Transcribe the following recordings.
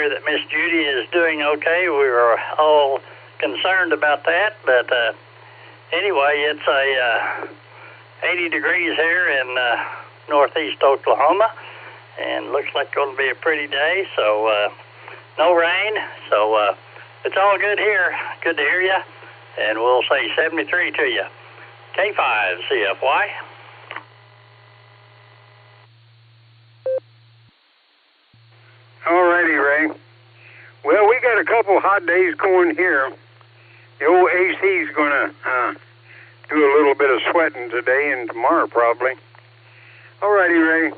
hear that Miss Judy is doing okay. We were all concerned about that, but anyway, it's a 80 degrees here in northeast Oklahoma, and looks like it's going to be a pretty day, so no rain, so it's all good here. Good to hear you, and we'll say 73 to you. K5 CFY. All righty, Ray. Well, we got a couple hot days going here. The old AC's going to do a little bit of sweating today and tomorrow probably. All righty, Ray.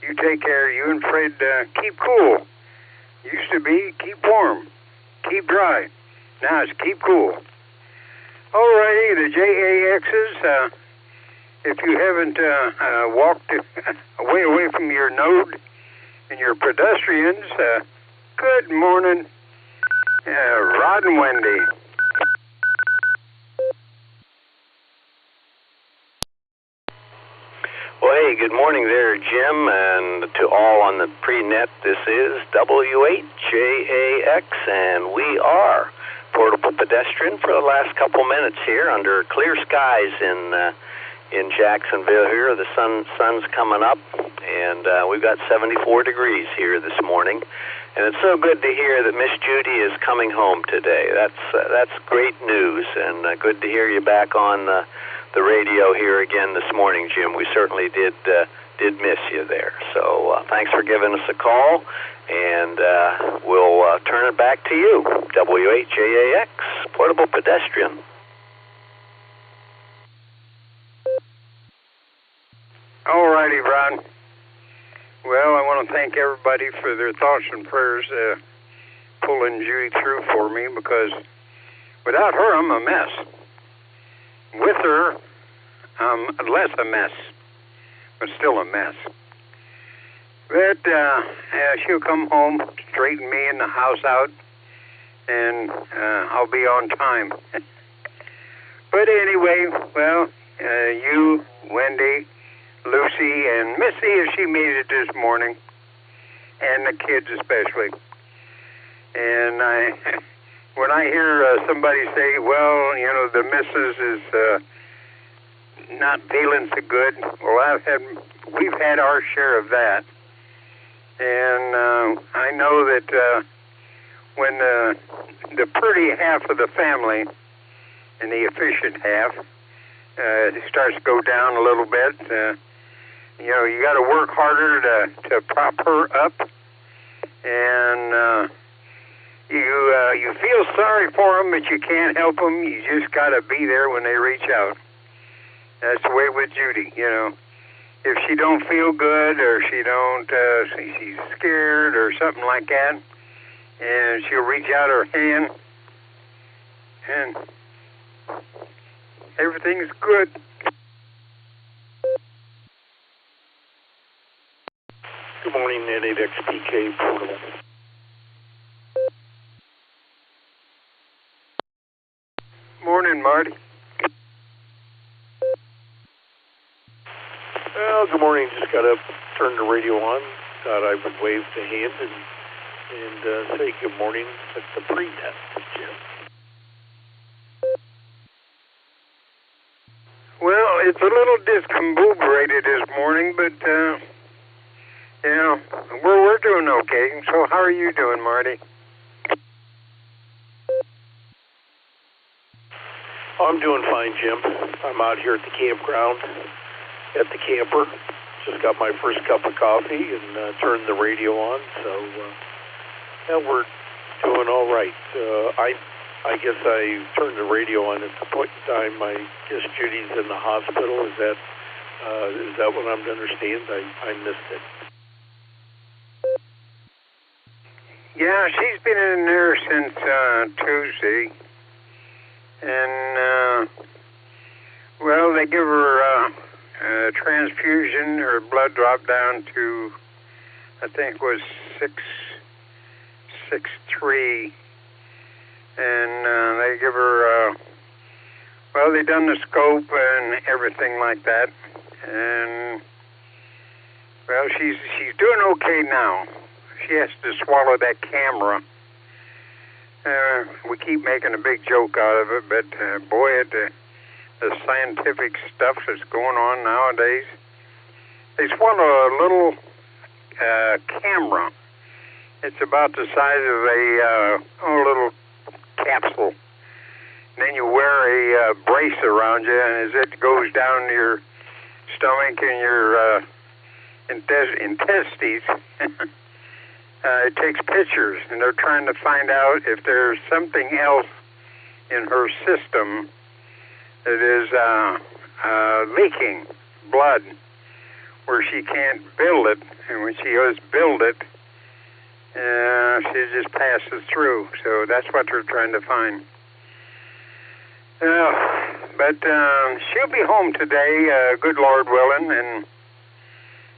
You take care. You and Fred keep cool. Used to be keep warm, keep dry. Now it's keep cool. All righty, the JAXs, if you haven't walked away from your node and your pedestrians, good morning, Rod and Wendy. Well, hey, good morning there, Jim, and to all on the pre-net. This is W8JAX, and we are Portable Pedestrian for the last couple minutes here under clear skies in Jacksonville here. The sun's coming up, and we've got 74 degrees here this morning. And it's so good to hear that Miss Judy is coming home today. That's great news, and good to hear you back on the radio here again this morning, Jim. We certainly did miss you there. So thanks for giving us a call, and we'll turn it back to you. W8JAX, Portable Pedestrian. All righty, Ron. Well, I want to thank everybody for their thoughts and prayers pulling Judy through for me, because without her, I'm a mess. With her, I'm less a mess, but still a mess. But she'll come home, straighten me and the house out, and I'll be on time. But anyway, well, you, Wendy, Lucy, and Missy, if she made it this morning, and the kids especially. And when I hear somebody say, well, you know, the missus is not feeling so good, well, we've had our share of that. And I know that when the pretty half of the family and the efficient half starts to go down a little bit, you know, you got to work harder to prop her up, and you feel sorry for them, but you can't help them. You just got to be there when they reach out. That's the way with Judy, you know. If she don't feel good, or she don't, she's scared or something like that, and she'll reach out her hand, and everything's good. Good morning, N8XPK Portable. Morning, Marty. Well, good morning. Just got up, turned the radio on. Thought I would wave the hand and say good morning at the pre-net, Jim. Well, it's a little discombobulated this morning, but you know, we're doing okay. So how are you doing, Marty? I'm doing fine, Jim. I'm out here at the campground, at the camper. Just got my first cup of coffee and turned the radio on. So, yeah, we're doing all right. I guess I turned the radio on at the point in time. I guess Judy's in the hospital. Is that what I'm to understand? I missed it. Yeah, she's been in there since Tuesday. And, well, they give her a transfusion. Her blood dropped down to, I think it was 6.3. And they give her, well, they done the scope and everything like that. And, well, she's doing okay now. she has to swallow that camera. We keep making a big joke out of it, but boy, the scientific stuff that's going on nowadays, they swallow a little camera. It's about the size of a little capsule. And then you wear a brace around you, and as it goes down your stomach and your intestines, it takes pictures, and they're trying to find out if there's something else in her system that is leaking blood where she can't build it, and when she goes build it, she just passes through. So that's what they're trying to find. But she'll be home today, good Lord willing, and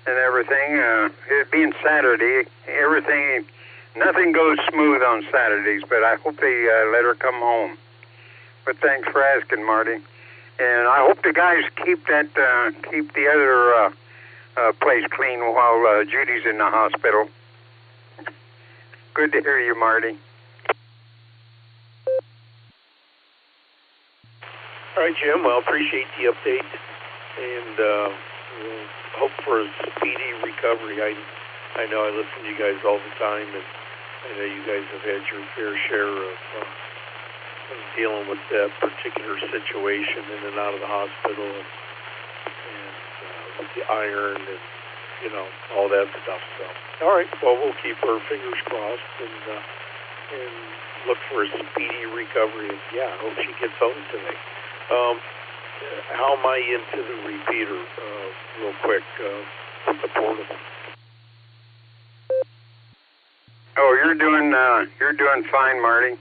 everything. It being Saturday, nothing goes smooth on Saturdays, but I hope they let her come home. But thanks for asking, Marty. And I hope the guys keep the other place clean while Judy's in the hospital. Good to hear you, Marty. All right, Jim. Well, appreciate the update, and we'll hope for a speedy recovery. I know I listen to you guys all the time, and I know you guys have had your fair share of dealing with that particular situation in and out of the hospital, and with the iron and all that stuff. So, all right. Well, we'll keep our fingers crossed and look for a speedy recovery. And yeah, I hope she gets home today. How am I into the repeater, real quick, with the portable? Oh, you're doing fine, Marty.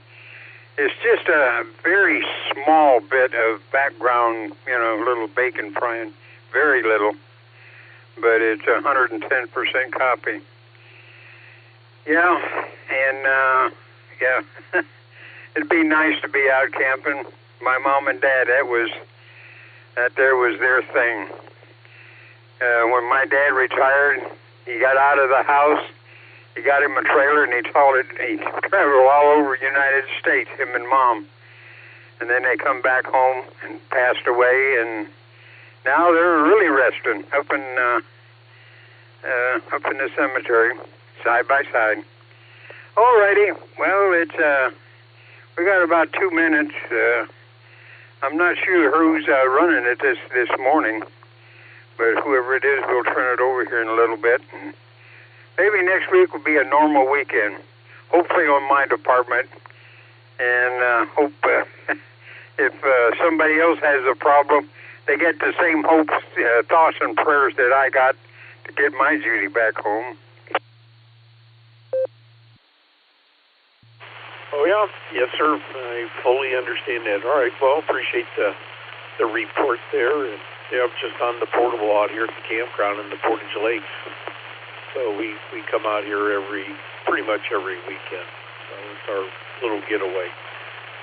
It's just a very small bit of background, little bacon frying, very little, but it's 110% copy. Yeah, and yeah, it'd be nice to be out camping. My mom and dad, that was their thing. When my dad retired, he got out of the house. He got him a trailer, and he traveled all over the United States, him and Mom. And then they come back home and passed away, and now they're really resting up in the cemetery, side by side. All righty. Well, we got about 2 minutes. I'm not sure who's running it this morning, but whoever it is, we'll turn it over here in a little bit. And maybe next week will be a normal weekend, hopefully on my department. And hope if somebody else has a problem, they get the same hopes, thoughts, and prayers that I got to get my Judy back home. Oh, yeah. Yes, sir. I fully understand that. All right. Well, appreciate the report there. And, I'm just on the portable out here at the campground in the Portage Lakes. So we come out here pretty much every weekend. So it's our little getaway.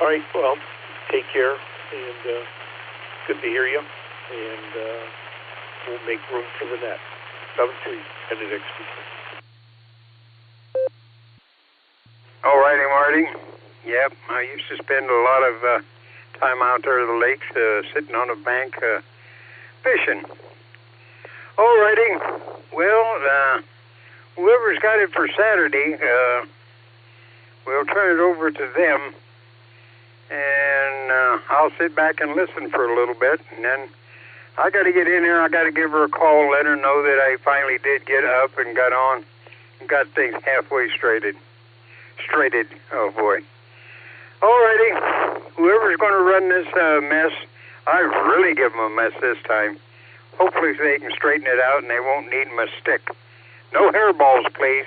All right. Well, take care. And good to hear you. And we'll make room for the net. 7-3 and the next week. All righty, Marty. Yep, I used to spend a lot of time out there at the lakes, sitting on a bank, fishing. All righty. Well, whoever's got it for Saturday, we'll turn it over to them, and I'll sit back and listen for a little bit, and then I got to get in there. I got to give her a call, let her know that I finally did get up and got on and got things halfway straighted. Oh, boy. All righty. Whoever's going to run this mess, I really give them a mess this time. Hopefully they can straighten it out and they won't need my stick. No hairballs, please.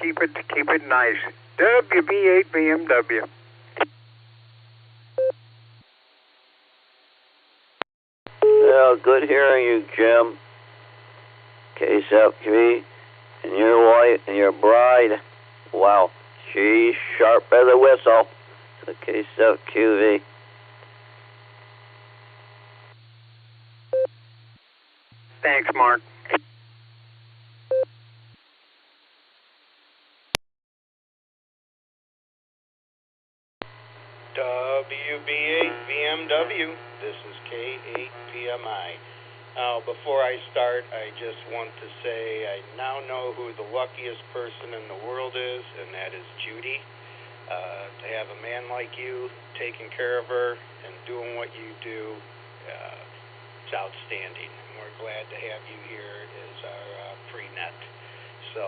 Keep it nice. WB8BMW. Well, good hearing you, Jim. KSFQV and your wife and your bride. Wow, she's sharp as a whistle. The KSFQV. Thanks, Mark. WB8VMW, this is K8PMI. Before I start, I just want to say I now know who the luckiest person in the world is, and that is Judy. To have a man like you taking care of her and doing what you do, it's outstanding. And we're glad to have you here as our pre-net. So,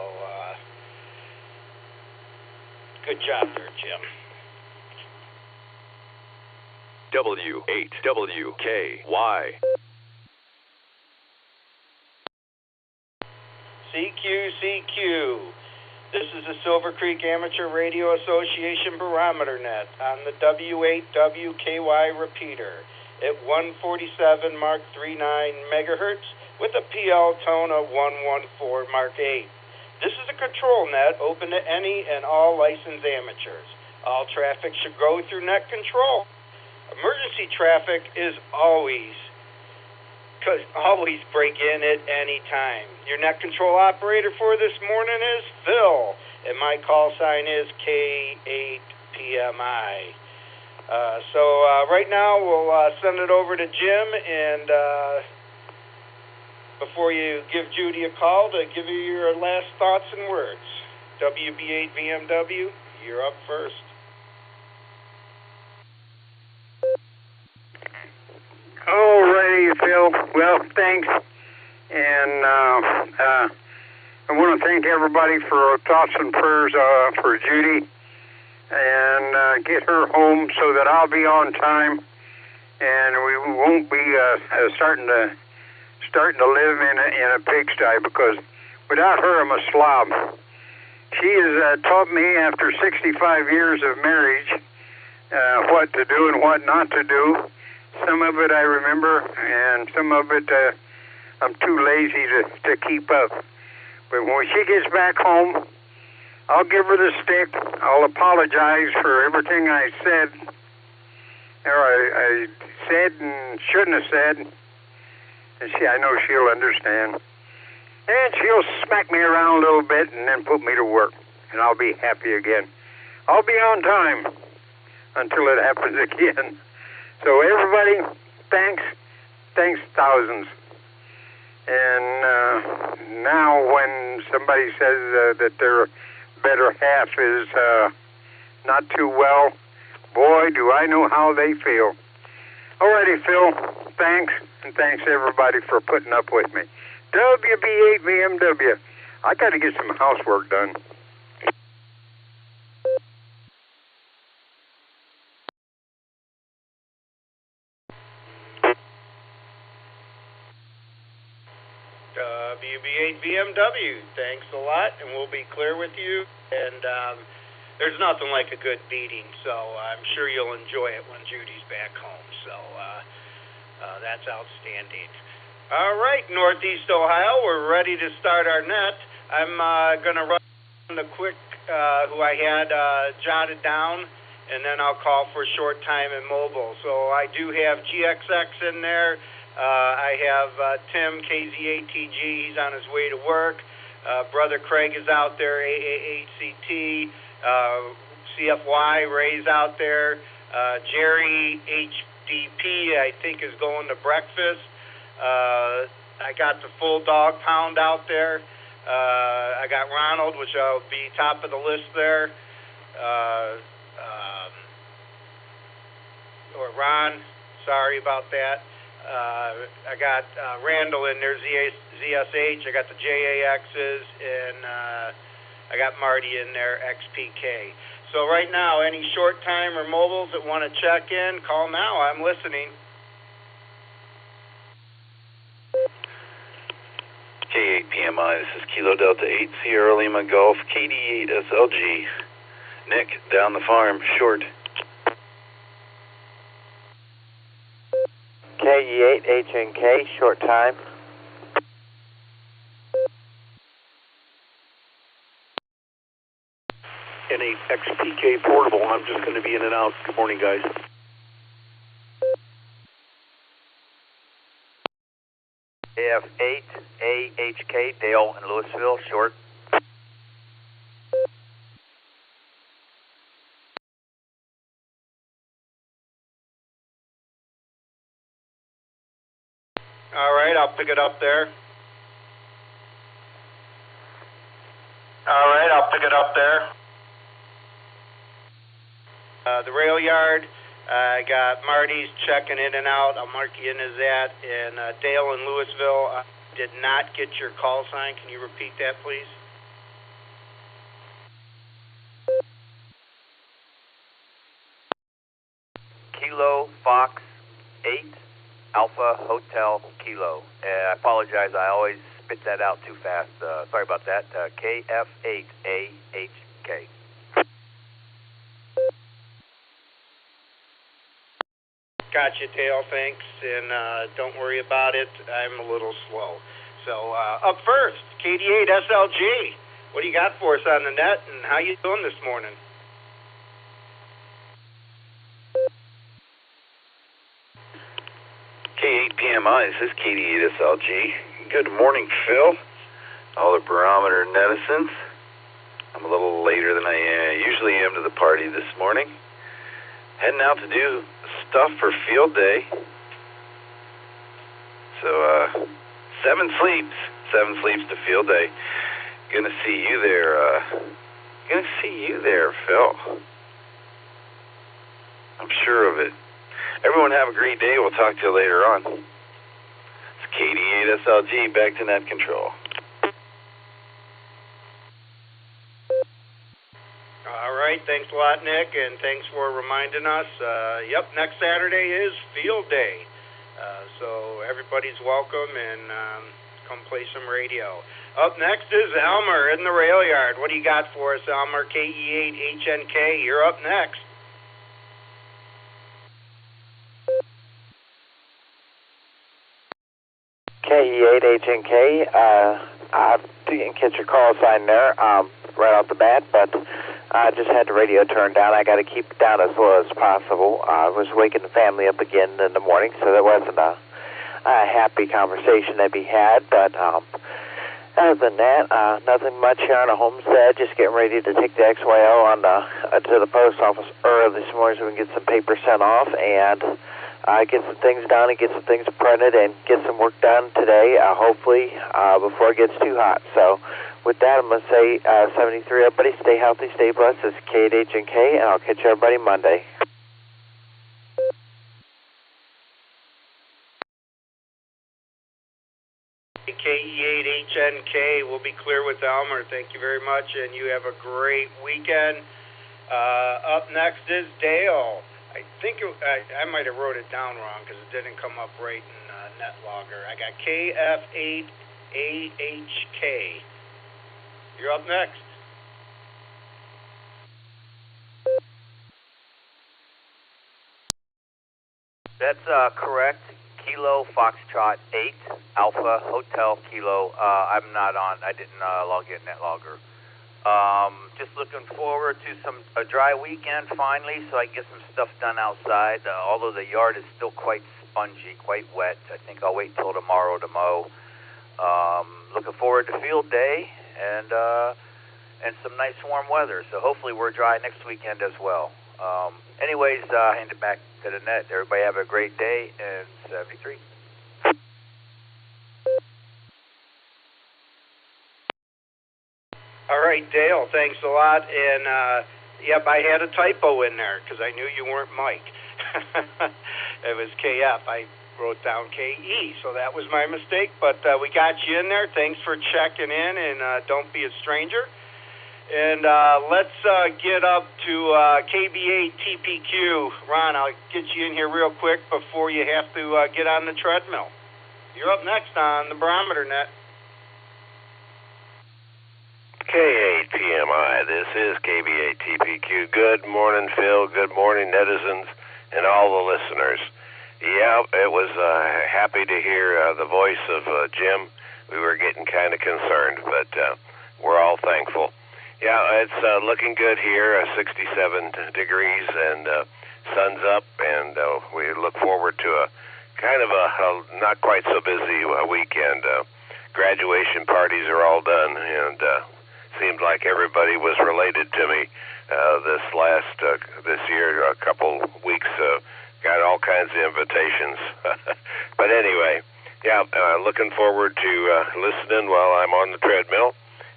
good job there, Jim. W8WKY. CQ. This is the Silvercreek Amateur Radio Association Barometer Net on the W8WKY repeater at 147 Mark 39 megahertz with a PL tone of 114 Mark 8. This is a control net open to any and all licensed amateurs. All traffic should go through net control. Emergency traffic is always break in at any time. Your net control operator for this morning is Phil, and my call sign is K8PMI. So right now we'll send it over to Jim, and before you give Judy a call, to give you your last thoughts and words. WB8VMW, you're up first. Alrighty, Phil. Well, thanks. And I want to thank everybody for thoughts and prayers for Judy, and get her home so that I'll be on time, and we won't be starting to live in a pigsty, because without her I'm a slob. She has taught me, after 65 years of marriage, what to do and what not to do. Some of it I remember, and some of it I'm too lazy to keep up. But when she gets back home, I'll give her the stick. I'll apologize for everything I said, or I said and shouldn't have said. And I know she'll understand. And she'll smack me around a little bit and then put me to work, and I'll be happy again. I'll be on time until it happens again. So everybody, thanks thousands. And now when somebody says that their better half is not too well, boy, do I know how they feel. Alrighty, Phil, thanks, and thanks everybody for putting up with me. WB8VMW, I got to get some housework done. WB8VMW, thanks a lot, and we'll be clear with you. And there's nothing like a good beating, so I'm sure you'll enjoy it when Judy's back home. So that's outstanding. All right, Northeast Ohio, we're ready to start our net. I'm going to run the quick who I had jotted down, and then I'll call for short time and mobile. So I do have GXX in there. I have Tim, KZ8TG, he's on his way to work. Brother Craig is out there, AAHCT. CFY, Ray's out there. Jerry, HDP, I think is going to breakfast. I got the full dog pound out there. I got Ronald, which will be top of the list there. Or Ron, sorry about that. I got Randall in there, ZSH. I got the JAXs, and I got Marty in there, XPK. So right now, any short time or mobiles that want to check in, call now. I'm listening. K8PMI, this is Kilo Delta 8 Sierra Lima Golf, KD8 SLG. Nick, down the farm, short. KE8 HNK, short time. N8 XPK portable, I'm just going to be in and out. Good morning, guys. AF8 AHK, Dale in Louisville, short. All right, I'll pick it up there. All right, I'll pick it up there. The rail yard, I got Marty's checking in and out. I'll mark you in as that. And Dale in Louisville, I did not get your call sign. Can you repeat that, please? Kilo Fox 8 Alpha Hotel Kilo. I apologize, I always spit that out too fast. Sorry about that. KF8AHK. Gotcha, Dale, thanks. And don't worry about it. I'm a little slow. So up first, KD8 SLG. What do you got for us on the net, and how you doing this morning? K8 PMI, this is KD8 SLG. Good morning, Phil. All the Barometer Netizens. I'm a little later than I usually am to the party this morning. Heading out to do stuff for field day. So, 7 sleeps to field day. Gonna see you there, Phil. I'm sure of it. Everyone have a great day. We'll talk to you later on. It's KD8 SLG, back to net control. All right, thanks a lot, Nick, and thanks for reminding us. Yep, next Saturday is field day. So everybody's welcome, and come play some radio. Up next is Elmer in the rail yard. What do you got for us, Elmer? KE8HNK, you're up next. KE8HNK, I didn't catch your call sign there right off the bat, but I just had the radio turned down. I got to keep it down as low as possible. I was waking the family up again in the morning, so there wasn't a happy conversation to be had, but other than that, nothing much here on the homestead, just getting ready to take the XYL on to the post office early this morning so we can get some paper sent off and get some things done and get some things printed and get some work done today, hopefully, before it gets too hot. So with that, I'm going to say 73, everybody stay healthy, stay blessed. This is KH&K, and I'll catch everybody Monday. KE8HNK, we'll be clear with Elmer. Thank you very much, and you have a great weekend. Up next is Dale. I think I might have wrote it down wrong because it didn't come up right in NetLogger. I got KF8AHK. You're up next. That's correct. Kilo Foxtrot 8 Alpha Hotel Kilo. I'm not on. I didn't log in NetLogger. Just looking forward to a dry weekend finally, so I can get some stuff done outside. Although the yard is still quite spongy, quite wet. I think I'll wait till tomorrow to mow. Looking forward to field day and some nice warm weather. So hopefully we're dry next weekend as well. Anyways, hand it back to the net. Everybody have a great day, and 73. All right, Dale, thanks a lot. And, yep, I had a typo in there because I knew you weren't Mike. It was KF. I wrote down KE, so that was my mistake. But we got you in there. Thanks for checking in, and don't be a stranger. And let's get up to KB8 TPQ. Ron, I'll get you in here real quick before you have to get on the treadmill. You're up next on the Barometer Net. K8 PMI, this is KB8 TPQ. Good morning, Phil. Good morning, netizens, and all the listeners. Yeah, it was happy to hear the voice of Jim. We were getting kind of concerned, but we're all thankful. Yeah, it's looking good here, 67 degrees, and sun's up, and we look forward to a kind of a not quite so busy weekend. Graduation parties are all done, and seemed like everybody was related to me this year. A couple weeks, got all kinds of invitations. But anyway, Yeah, looking forward to listening while I'm on the treadmill,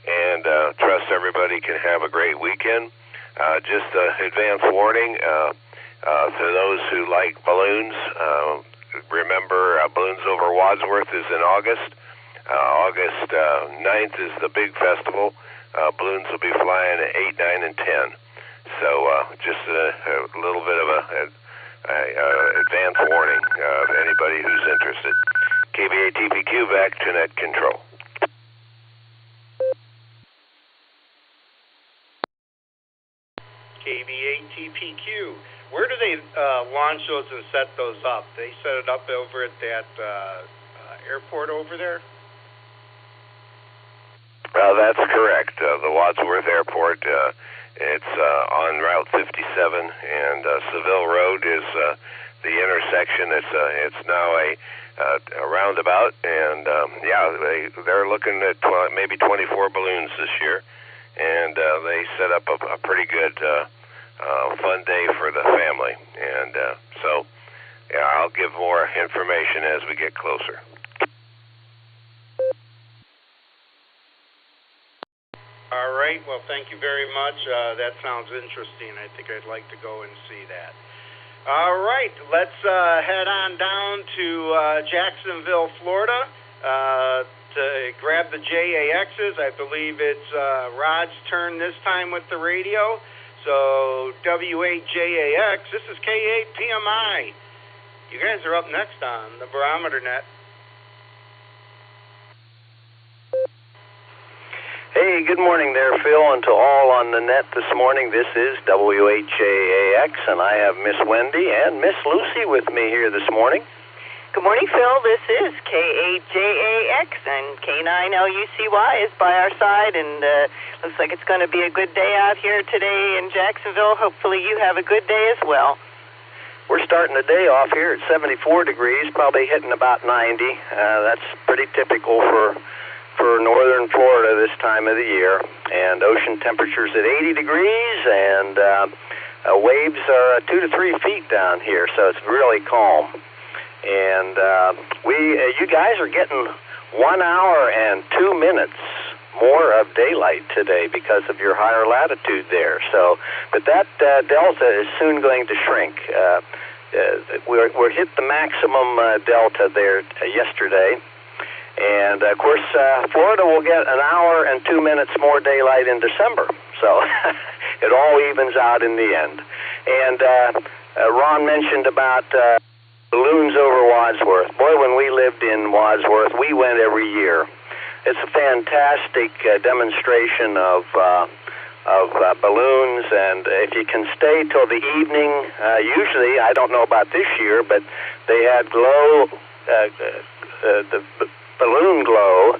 and trust everybody can have a great weekend. Just advance warning to those who like balloons. Remember, Balloons Over Wadsworth is in August. August 9th is the big festival. Balloons will be flying at 8, 9, and 10. So just a little bit of a advance warning of anybody who's interested. KBA TPQ back to net control. KBA TPQ. Where do they launch those and set those up? They set it up over at that airport over there? That's correct. The Wadsworth Airport, it's on Route 57, and Seville Road is the intersection. It's now a roundabout, and they're looking at maybe 24 balloons this year, and they set up a pretty good fun day for the family. And so I'll give more information as we get closer. All right. Well, thank you very much. That sounds interesting. I think I'd like to go and see that. All right. Let's head on down to Jacksonville, Florida, to grab the JAXs. I believe it's Rod's turn this time with the radio. So W8JAX, this is K8PMI. You guys are up next on the Barometer Net. Hey, good morning there, Phil, and to all on the net this morning. This is W8JAX, and I have Miss Wendy and Miss Lucy with me here this morning. Good morning, Phil. This is K8JAX, and K9LUCY is by our side, and looks like it's going to be a good day out here today in Jacksonville. Hopefully you have a good day as well. We're starting the day off here at 74 degrees, probably hitting about 90. That's pretty typical for northern Florida this time of the year, and ocean temperatures at 80 degrees, and waves are 2 to 3 feet down here, so it's really calm. And you guys are getting 1 hour and 2 minutes more of daylight today because of your higher latitude there. So, but that delta is soon going to shrink. We're hit the maximum delta there yesterday. And, of course, Florida will get 1 hour and 2 minutes more daylight in December. So it all evens out in the end. And Ron mentioned about balloons over Wadsworth. Boy, when we lived in Wadsworth, we went every year. It's a fantastic demonstration of balloons. And if you can stay till the evening, usually, I don't know about this year, but they had the balloon glow,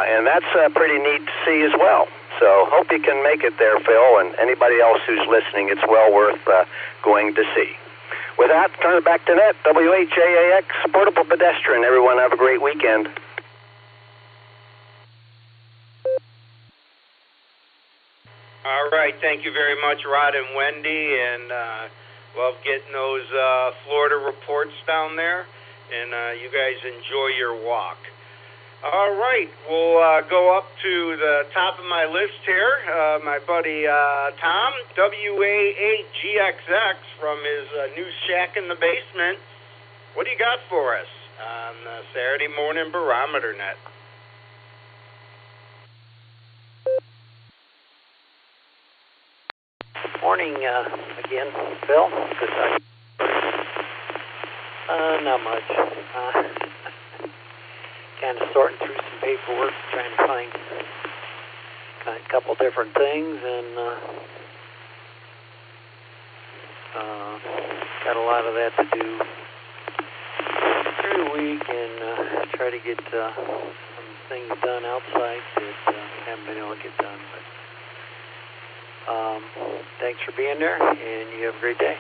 and that's pretty neat to see as well. So hope you can make it there, Phil, and anybody else who's listening, it's well worth going to see. With that, turn it back to net. W8JAX, Portable Pedestrian. Everyone have a great weekend. All right. Thank you very much, Rod and Wendy, and love getting those Florida reports down there. And you guys enjoy your walk. All right, we'll go up to the top of my list here. My buddy Tom, WA8GXX from his new shack in the basement. What do you got for us on the Saturday morning Barometer Net? Morning again, Phil. Not much. Kind of sorting through some paperwork, trying to find a couple different things, and got a lot of that to do through the week, and try to get some things done outside that haven't been able to get done. But thanks for being there, and you have a great day.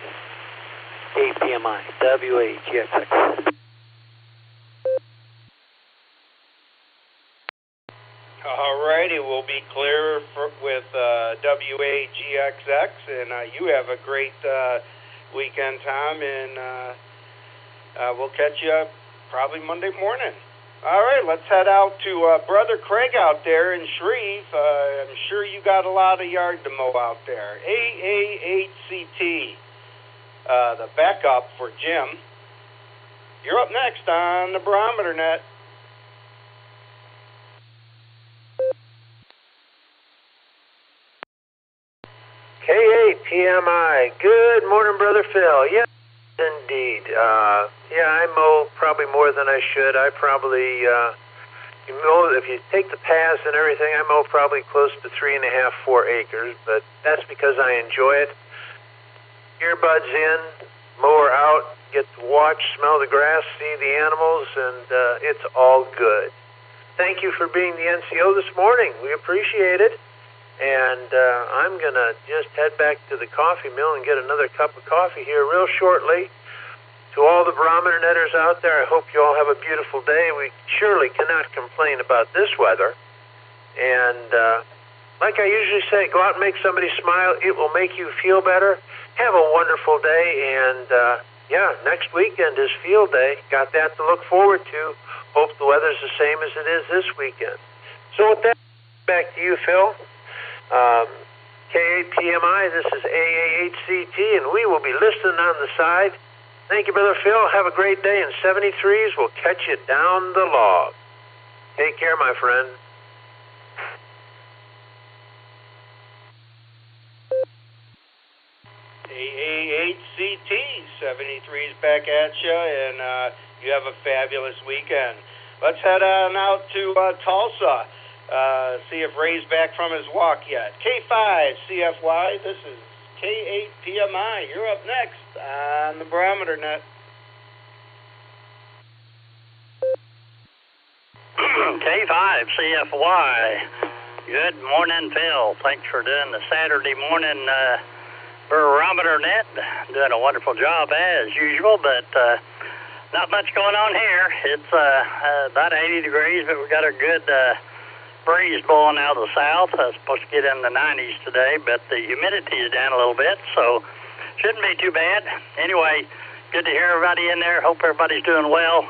KPMI, WAGXX. All righty, we'll be clear with WAGXX, and you have a great weekend, Tom, and we'll catch you up probably Monday morning. All right, let's head out to Brother Craig out there in Shreve. I'm sure you got a lot of yard to mow out there. AA8CT, the backup for Jim. You're up next on the Barometer Net. K8PMI. Good morning, Brother Phil. Yes, indeed. I mow probably more than I should. I probably, if you take the paths and everything, I mow probably close to 3.5, 4 acres, but that's because I enjoy it. Earbuds in, mower out, get to watch, smell the grass, see the animals, and it's all good. Thank you for being the NCO this morning. We appreciate it. And I'm going to just head back to the coffee mill and get another cup of coffee here real shortly. To all the Barometer Netters out there, I hope you all have a beautiful day. We surely cannot complain about this weather. And like I usually say, go out and make somebody smile. It will make you feel better. Have a wonderful day. And, next weekend is field day. Got that to look forward to. Hope the weather's the same as it is this weekend. So with that, back to you, Phil. K8PMI, this is AA8CT, and we will be listening on the side. Thank you, Brother Phil. Have a great day, and 73s will catch you down the log. Take care, my friend. AA8CT, 73's back at you, and you have a fabulous weekend. Let's head on out to Tulsa. See if Ray's back from his walk yet. K5CFY, this is K8PMI. You're up next on the Barometer Net. K5CFY. Good morning, Phil. Thanks for doing the Saturday morning Barometer Net. Doing a wonderful job as usual, but not much going on here. It's about 80 degrees, but we got a good breeze blowing out of the south. Supposed to get in the 90s today, but the humidity is down a little bit, so shouldn't be too bad. Anyway, good to hear everybody in there. Hope everybody's doing well.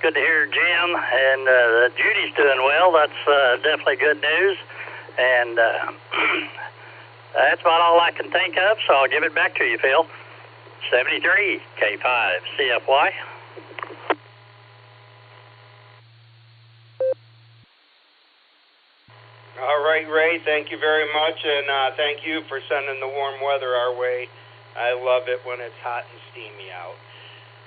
Good to hear Jim and Judy's doing well. That's definitely good news. And that's about all I can think of, so I'll give it back to you, Phil. 73 K5CFY. All right, Ray, thank you very much, and thank you for sending the warm weather our way. I love it when it's hot and steamy out.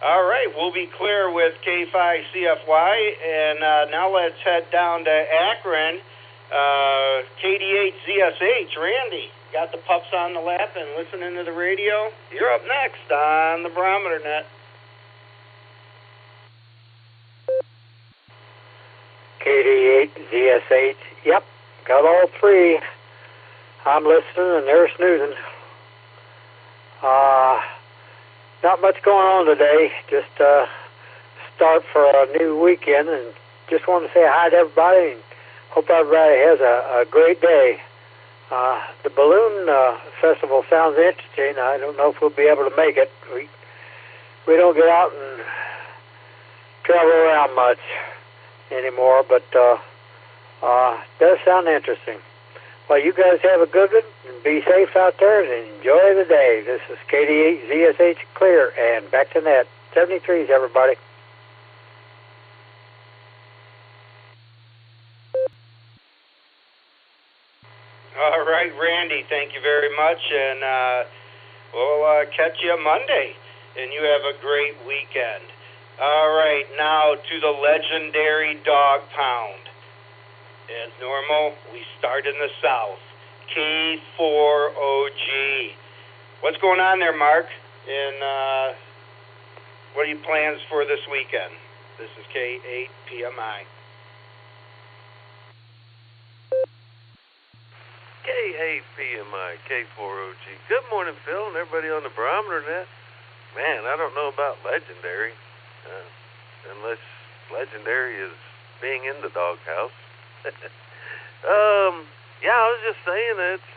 All right, we'll be clear with K5CFY, and now let's head down to Akron. KD8ZSH, Randy, got the pups on the lap and listening to the radio? You're up next on the Barometer Net. KD8ZSH, yep. Got all three. I'm listening and they're snoozing. Not much going on today. Just start for a new weekend, and just want to say hi to everybody and hope everybody has a great day. The balloon festival sounds interesting. I don't know if we'll be able to make it. We don't get out and travel around much anymore, but does sound interesting. Well, you guys have a good one, and be safe out there, and enjoy the day. This is KD8ZSH Clear, and back to net. 73s, everybody. All right, Randy, thank you very much, and we'll catch you Monday, and you have a great weekend. All right, now to the legendary Dog Pound. As normal, we start in the south. K4OG. What's going on there, Mark? And what are your plans for this weekend? This is K8PMI. K8PMI, K4OG. Good morning, Phil, and everybody on the Barometer Net. Man, I don't know about legendary, unless legendary is being in the doghouse. I was just saying it's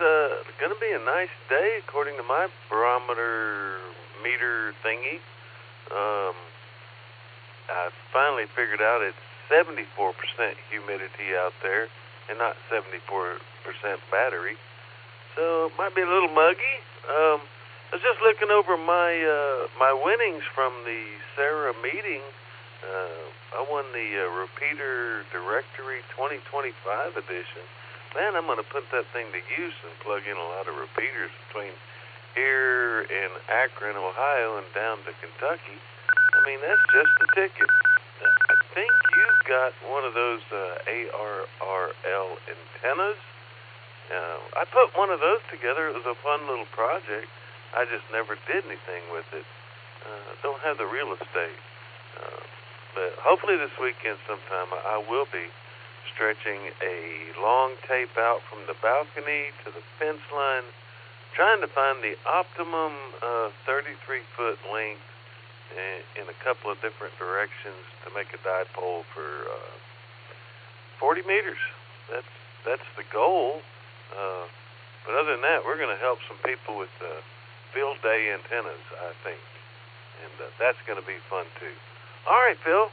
going to be a nice day according to my barometer meter thingy. I finally figured out it's 74% humidity out there and not 74% battery. So it might be a little muggy. I was just looking over my winnings from the Sarah meeting. I won the Repeater Directory 2025 edition. Man, I'm going to put that thing to use and plug in a lot of repeaters between here in Akron, Ohio, and down to Kentucky. I mean, that's just the ticket. I think you've got one of those ARRL antennas. I put one of those together. It was a fun little project. I just never did anything with it. Don't have the real estate. But hopefully this weekend sometime I will be stretching a long tape out from the balcony to the fence line, trying to find the optimum 33-foot length in a couple of different directions to make a dipole for 40 meters. That's the goal. But other than that, we're going to help some people with field day antennas, I think. And that's going to be fun, too. All right, Phil.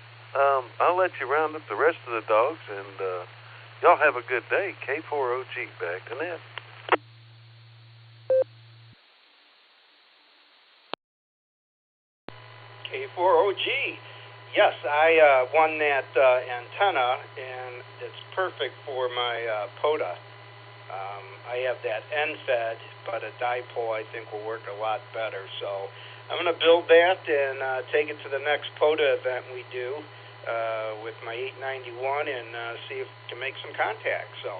I'll let you round up the rest of the dogs, and y'all have a good day. K4OG, back to net. K4OG. Yes, I won that antenna, and it's perfect for my POTA. I have that end-fed, but a dipole I think will work a lot better. So I'm going to build that and take it to the next POTA event we do with my 891 and see if we can make some contact. So,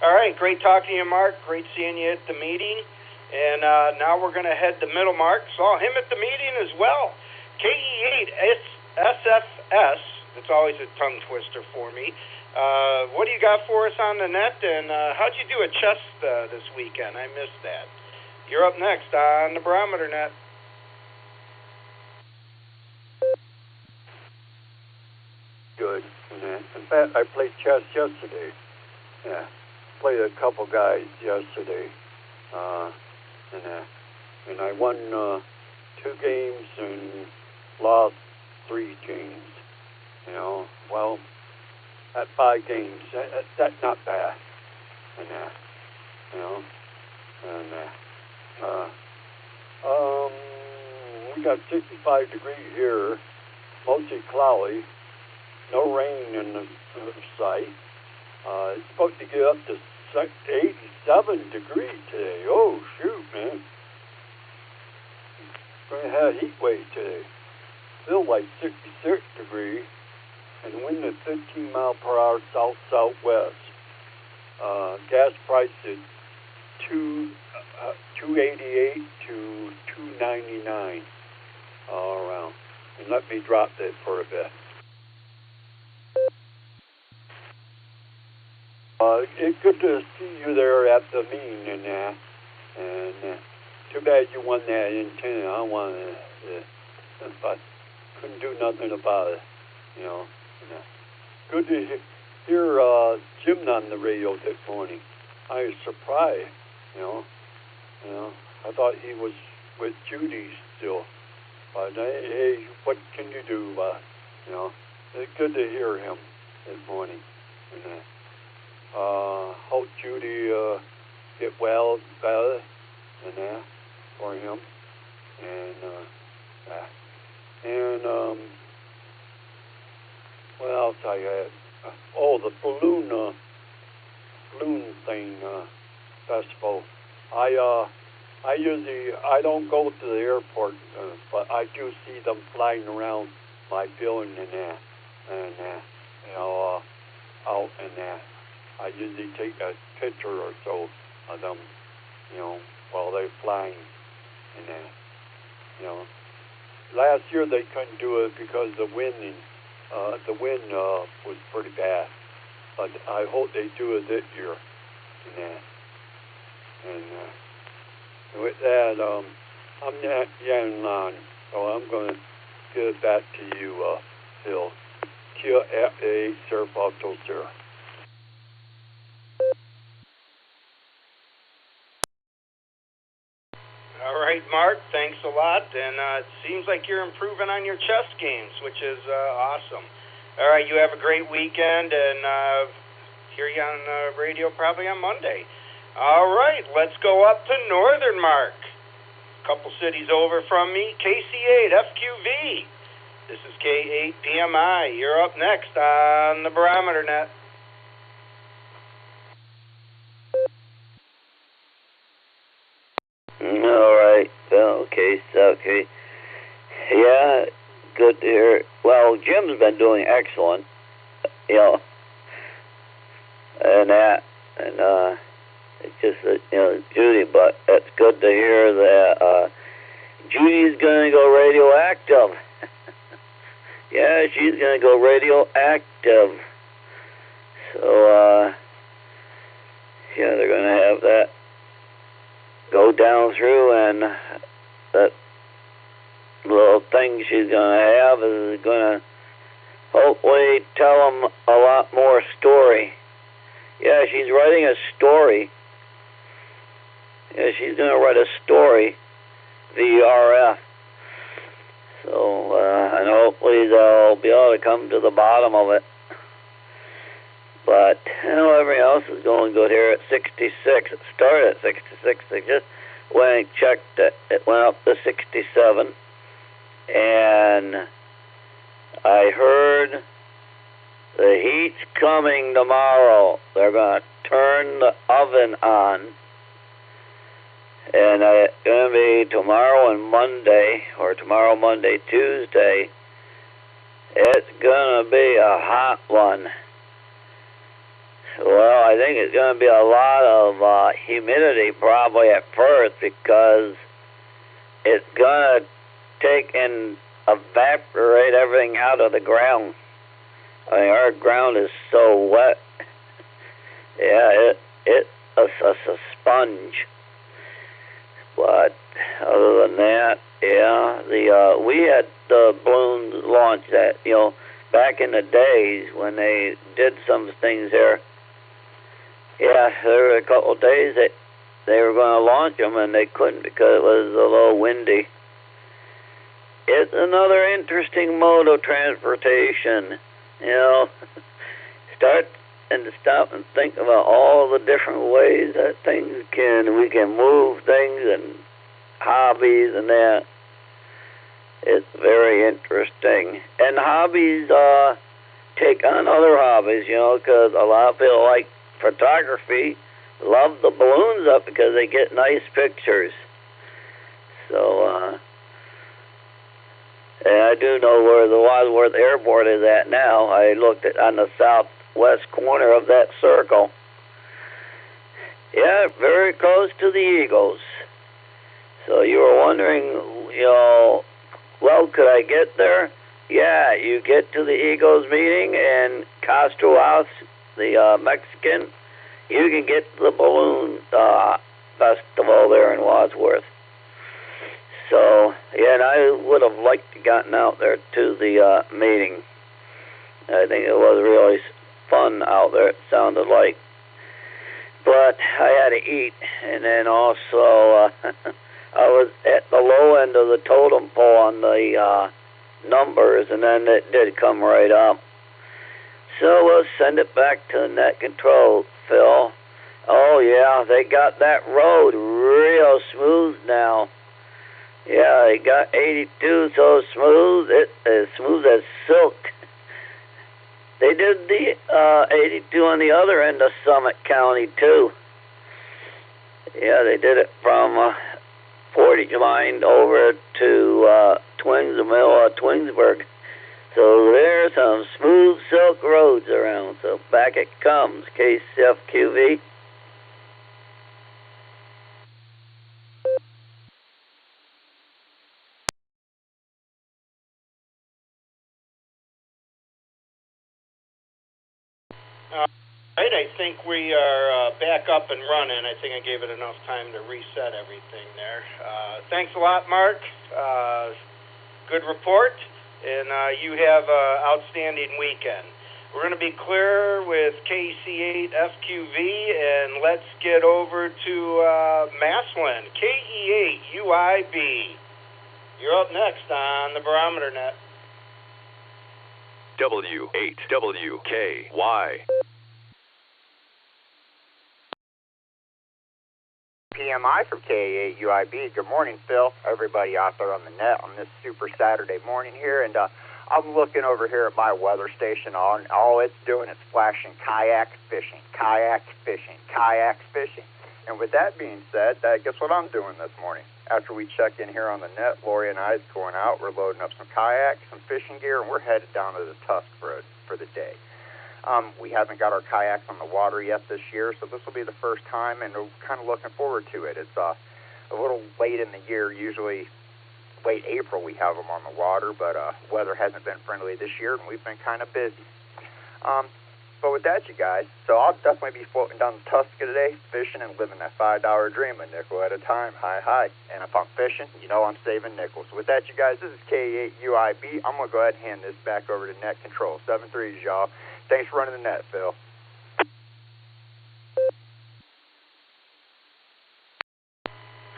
all right, great talking to you, Mark. Great seeing you at the meeting. And now we're going to head to Middlemark. Saw him at the meeting as well. KE8SFS. It's always a tongue twister for me. What do you got for us on the net? And how'd you do at chess this weekend? I missed that. You're up next on the Barometer Net. Good. In fact, I played chess yesterday. Yeah, played a couple guys yesterday, and I won 2 games and lost 3 games. You know, well, at 5 games, that's not bad. And you know, and we got 65 degrees here, mostly cloudy. No rain in the sight. It's supposed to get up to 87 degrees today. Oh, shoot, man. We're going to have a heat wave today. Still like 66 degrees. And wind at 15 miles per hour south-southwest. Gas price is $2.88 to $2.99 all around. And let me drop that for a bit. It's good to see you there at the meeting and that. And too bad you won that antenna. I wanted it, but couldn't do nothing about it, you know. Good to hear Jim on the radio this morning. I was surprised, you know. I thought he was with Judy still. But hey, what can you do? You know, it's good to hear him this morning. And hope Judy get well, better, and for him. And what else I had? Oh, the balloon thing festival. I don't go to the airport, but I do see them flying around my building and you know, out and I usually take a picture or so of them, you know, while they're flying and you know. Last year they couldn't do it because the wind was pretty bad, but I hope they do it this year. And with that, I'm not getting on, so I'm going to give it back to you, Phil. Kia F.A. Sir Bottle, sir. All right. right, Mark. Thanks a lot. And it seems like you're improving on your chess games, which is awesome. All right, you have a great weekend, and hear you on radio probably on Monday. All right, let's go up to Northern Mark. A couple cities over from me, KC8 FQV. This is K8 PMI. You're up next on the Barometer Net. All right. Okay. Yeah, good to hear. Well, Jim's been doing excellent, and that, and it's just Judy. But it's good to hear that Judy's going to go radioactive. Yeah, she's going to go radioactive. So, they're going to have that go down through, and that little thing she's going to have is going to hopefully tell them a lot more story. Yeah, she's writing a story. Yeah, she's going to write a story, VRF. So, and hopefully they'll be able to come to the bottom of it. But, everything else is going good here at 66. It started at 66. They just went and checked it. It went up to 67. And I heard the heat's coming tomorrow. They're going to turn the oven on. And it's going to be tomorrow and Monday, or tomorrow, Monday, Tuesday. It's going to be a hot one. Well, I think it's going to be a lot of humidity probably at first, because it's going to take and evaporate everything out of the ground. I mean, our ground is so wet. Yeah, it's a sponge. But other than that, yeah, we had the balloons launched that, back in the days when they did some things there. Yeah, there were a couple of days that they were going to launch them, and they couldn't because it was a little windy. It's another interesting mode of transportation. Start and stop and think about all the different ways that we can move things and hobbies and that. It's very interesting. And hobbies take on other hobbies, because a lot of people like photography, love the balloons up because they get nice pictures. So, and I do know where the Wadsworth Airport is at now. I looked at on the southwest corner of that circle. Yeah, very close to the Eagles. So you were wondering, well, could I get there? Yeah, you get to the Eagles meeting in Castro House, the Mexican. You can get to the balloon festival there in Wadsworth. So, yeah, and I would have liked to gotten out there to the meeting. I think it was really fun out there, it sounded like. But I had to eat, and then also I was at the low end of the totem pole on the numbers, and then it did come right up. So we'll send it back to net control, Phil. Oh, yeah, they got that road real smooth now. Yeah, they got 82 so smooth, it's as smooth as silk. They did the 82 on the other end of Summit County, too. Yeah, they did it from Portage Mine over to Twinsburg. So there's some smooth silk roads around. So back it comes, KCFQV. Right, I think we are back up and running. I think I gave it enough time to reset everything there. Thanks a lot, Mark. Good report, and you have an outstanding weekend. We're going to be clear with KC8FQV, and let's get over to Maslin, KE8UIB. You're up next on the Barometer Net. W8WKY. PMI from KE8UIB. Good morning, Phil. Everybody out there on the net on this super Saturday morning here, and I'm looking over here at my weather station. All it's doing is flashing kayak fishing, kayak fishing, kayak fishing. And with that being said, guess what I'm doing this morning? After we check in here on the net, Lori and I is going out. We're loading up some kayaks, some fishing gear, and we're headed down to the Tusk for the day. We haven't got our kayaks on the water yet this year, so this will be the first time, and we're kind of looking forward to it. It's a little late in the year. Usually late April we have them on the water, but weather hasn't been friendly this year, and we've been kind of busy. But with that, you guys, so I'll definitely be floating down the Tuska today, fishing and living that $5 dream, a nickel at a time, high. And if I'm fishing, you know I'm saving nickels. With that, you guys, this is KE8UIB. I'm going to go ahead and hand this back over to Net Control. 7-3s, y'all. Thanks for running the net, Phil.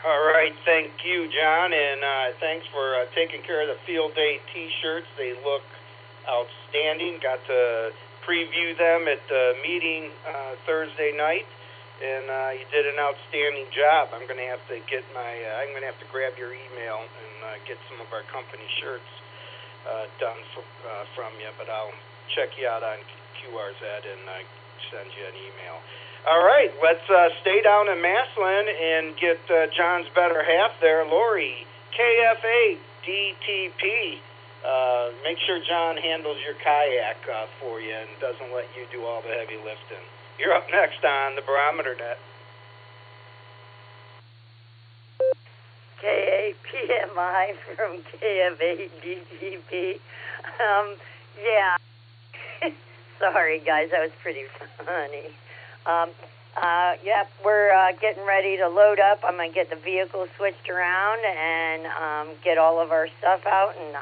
All right, thank you, John, and thanks for taking care of the field day T-shirts. They look outstanding. Got to preview them at the meeting Thursday night, and you did an outstanding job. I'm going to have to get I'm going to have to grab your email and get some of our company shirts done from you, but I'll check you out on QRZ and send you an email. All right, let's stay down in Maslin and get John's better half there, Lori, KF8DTP. Make sure John handles your kayak for you and doesn't let you do all the heavy lifting. You're up next on the Barometer Net. KAPMI from KF8DTP. Yeah. Sorry, guys, that was pretty funny. We're getting ready to load up. I'm going to get the vehicle switched around and get all of our stuff out, and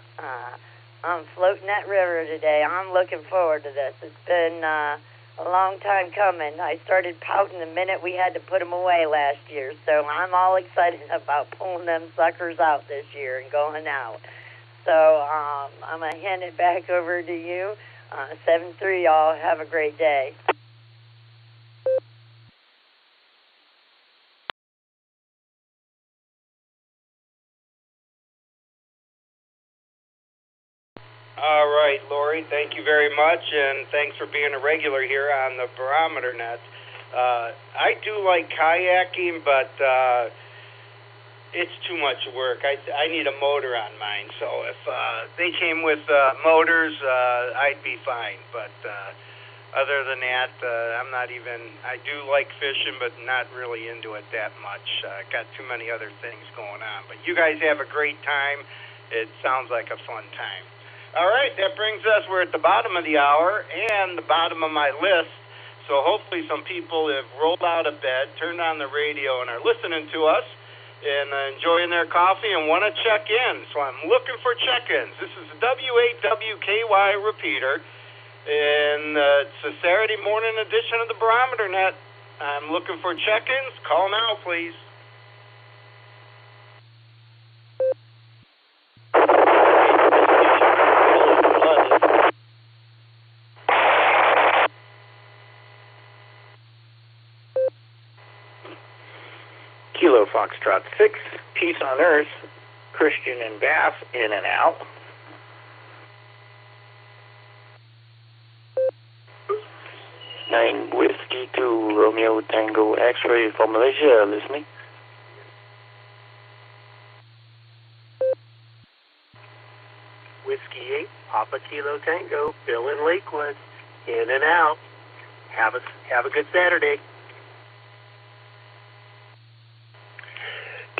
I'm floating that river today. I'm looking forward to this. It's been a long time coming. I started pouting the minute we had to put them away last year, so I'm all excited about pulling them suckers out this year and going out. So I'm going to hand it back over to you. 7-3, y'all. Have a great day. All right, Lori, thank you very much, and thanks for being a regular here on the Barometer Net. I do like kayaking, but it's too much work. I need a motor on mine, so if they came with motors, I'd be fine. But other than that, I do like fishing, but not really into it that much. Got too many other things going on. But you guys have a great time. It sounds like a fun time. All right, that brings us, we're at the bottom of the hour and the bottom of my list. So hopefully some people have rolled out of bed, turned on the radio, and are listening to us and enjoying their coffee and want to check in. So I'm looking for check-ins. This is the W8WKY repeater, and it's a Saturday morning edition of the Barometer Net. I'm looking for check-ins. Call now, please. Kilo Foxtrot 6, Peace on Earth, Christian and Bass, in and out. Nine Whiskey 2, Romeo Tango X-Ray for Malaysia, listening. Whiskey 8, Papa Kilo Tango, Bill in Lakewood, in and out. Have a good Saturday.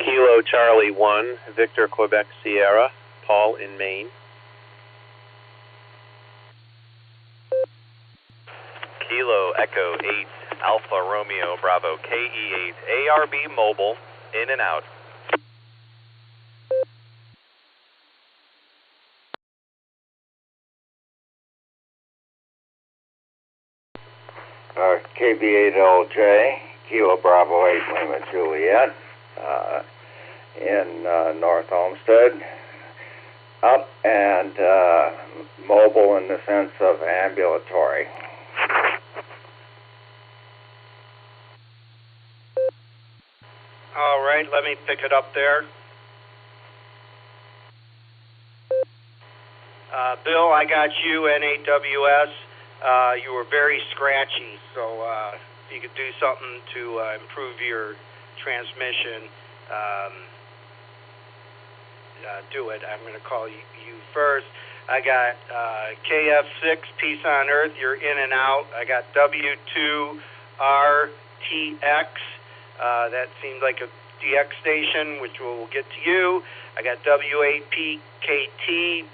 Kilo Charlie 1, Victor Quebec Sierra, Paul in Maine. Kilo Echo 8, Alpha Romeo Bravo KE8, ARB Mobile, in and out. KB8LJ, Kilo Bravo 8 Lima Juliet, in North Olmsted. Up and mobile in the sense of ambulatory. All right, let me pick it up there. Bill, I got you, NAWS. You were very scratchy, so if you could do something to improve your transmission, do it. I'm going to call you first. I got KF6, Peace on Earth. You're in and out. I got W2RTX. That seems like a DX station, which we'll get to you. I got W8PKT.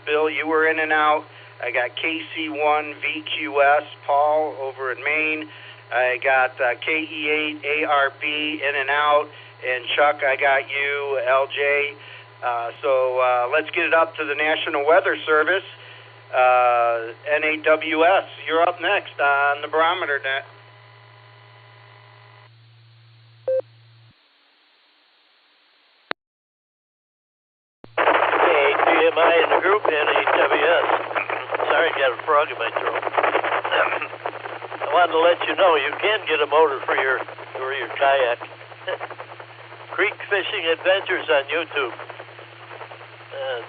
Bill, you were in and out. I got KC1VQS, Paul, over in Maine. I got KE8ARB, in and out. And Chuck, I got you, LJ. So let's get it up to the National Weather Service. NAWS, you're up next on the Barometer Net. KATMI in the group, NAWS. Sorry, I got a frog in my throat. I wanted to let you know you can get a motor for your kayak. Creek Fishing Adventures on YouTube.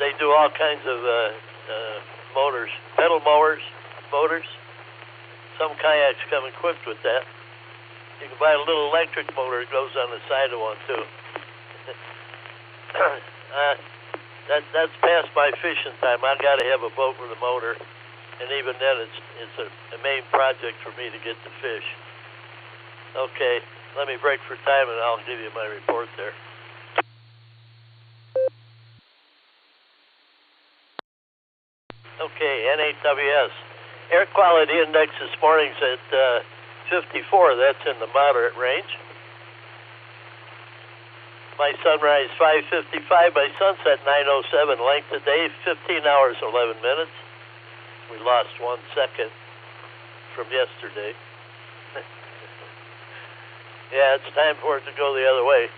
They do all kinds of motors, pedal motors. Some kayaks come equipped with that. You can buy a little electric motor that goes on the side of one too. That's past my fishing time. I got to have a boat with a motor, and even then, it's a main project for me to get the fish. Okay, let me break for time, and I'll give you my report there. Okay, NAWS. Air quality index this morning's at 54. That's in the moderate range. My sunrise 5:55. My sunset 9:07. Length of day 15 hours 11 minutes. We lost 1 second from yesterday. Yeah, it's time for it to go the other way.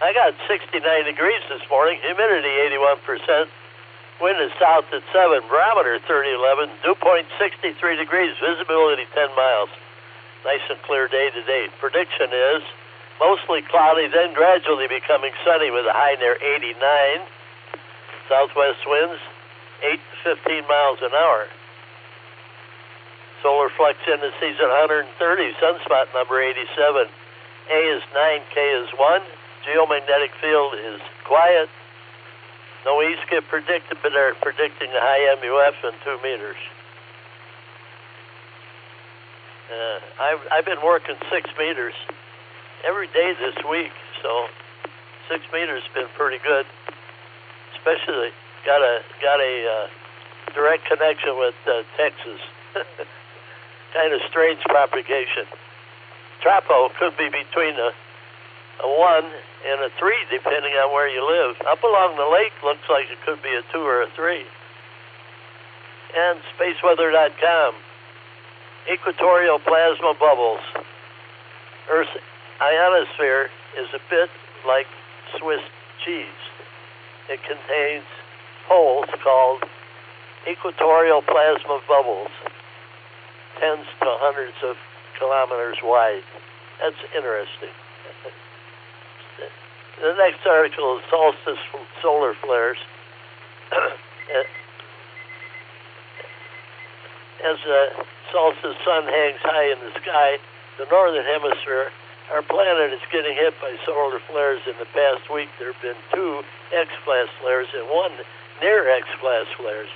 I got 69 degrees this morning. Humidity 81%. Wind is south at 7, barometer 3011, dew point 63 degrees, visibility 10 miles. Nice and clear day today. Prediction is mostly cloudy, then gradually becoming sunny with a high near 89. Southwest winds 8 to 15 miles an hour. Solar flux indices at 130, sunspot number 87. A is 9, K is 1. Geomagnetic field is quiet. No east get predicted, but they're predicting a high MUF in 2 meters. I've been working 6 meters every day this week, so 6 meters has been pretty good. Especially got a direct connection with Texas. Kind of strange propagation. Trapo could be between a 1 and a 3, depending on where you live. Up along the lake, looks like it could be a 2 or a 3. And spaceweather.com. Equatorial plasma bubbles. Earth's ionosphere is a bit like Swiss cheese. It contains holes called equatorial plasma bubbles, tens to hundreds of kilometers wide. That's interesting. The next article is solstice solar flares. As the solstice sun hangs high in the sky, the northern hemisphere, our planet is getting hit by solar flares. In the past week, there have been 2 X-class flares and 1 near X-class flares,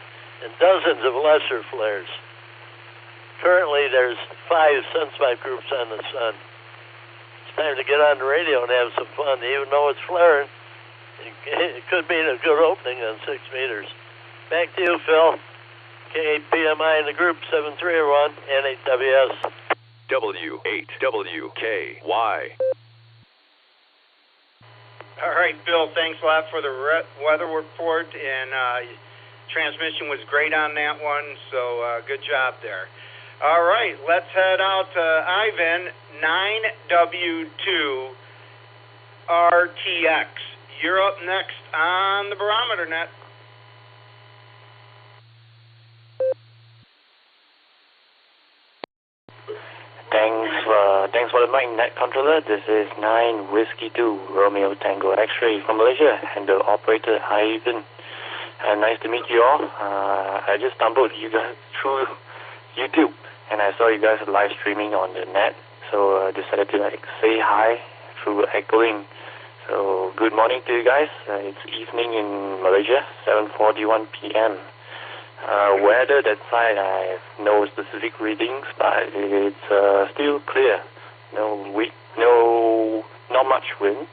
and dozens of lesser flares. Currently, there's 5 sunspot groups on the sun. Time to get on the radio and have some fun. Even though it's flaring, it could mean a good opening on 6 meters. Back to you, Phil. KAPMI in the group, 7301, NAWS. W8WKY. All right, Bill, thanks a lot for the weather report, and transmission was great on that one, so good job there. All right, let's head out to Ivan, 9W2 RTX. You're up next on the Barometer Net. Thanks for the mic, net controller. This is 9 Whiskey 2 Romeo Tango X-ray from Malaysia, and the operator Ivan. Nice to meet you all. I just stumbled you guys through YouTube, and I saw you guys live streaming on the net, so I decided to say hi through EchoLink. So good morning to you guys. It's evening in Malaysia, 7:41 p.m. Weather that side, I have no specific readings, but it's still clear. Not much wind.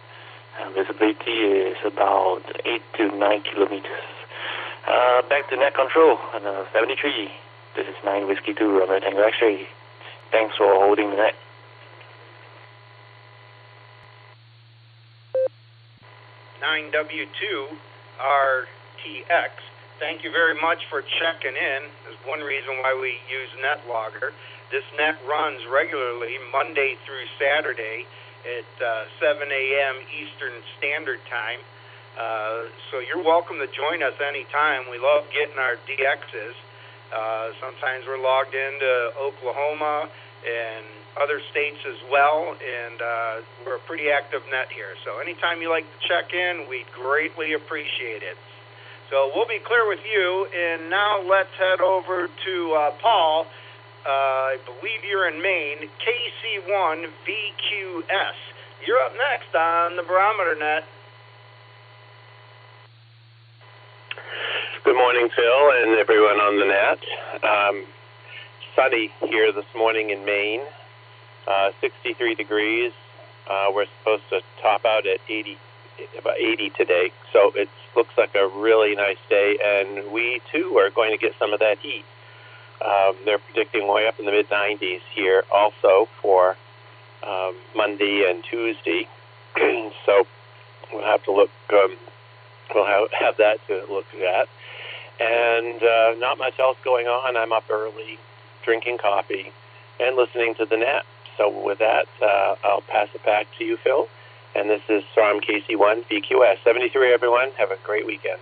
Visibility is about 8 to 9 kilometers. Back to net control, 73. This is 9 Whiskey 2 Romeo Tango X-ray. Thanks for holding the net. 9W2 RTX. Thank you very much for checking in. There's one reason why we use NetLogger. This net runs regularly Monday through Saturday at 7 a.m. Eastern Standard Time. So you're welcome to join us anytime. We love getting our DXs. Sometimes we're logged into Oklahoma and other states as well, and we're a pretty active net here. So anytime you like to check in, we'd greatly appreciate it. So we'll be clear with you, and now let's head over to Paul. I believe you're in Maine, KC1VQS. You're up next on the Barometer Net. Good morning, Phil, and everyone on the net. Sunny here this morning in Maine, 63 degrees. We're supposed to top out at about 80 today, so it looks like a really nice day, and we too are going to get some of that heat. They're predicting way up in the mid-90s here also for Monday and Tuesday, so we'll have to look. We'll have that to look at, and not much else going on. I'm up early, drinking coffee, and listening to the net. So with that, I'll pass it back to you, Phil. And this is from KC1 VQS 73. Everyone, have a great weekend.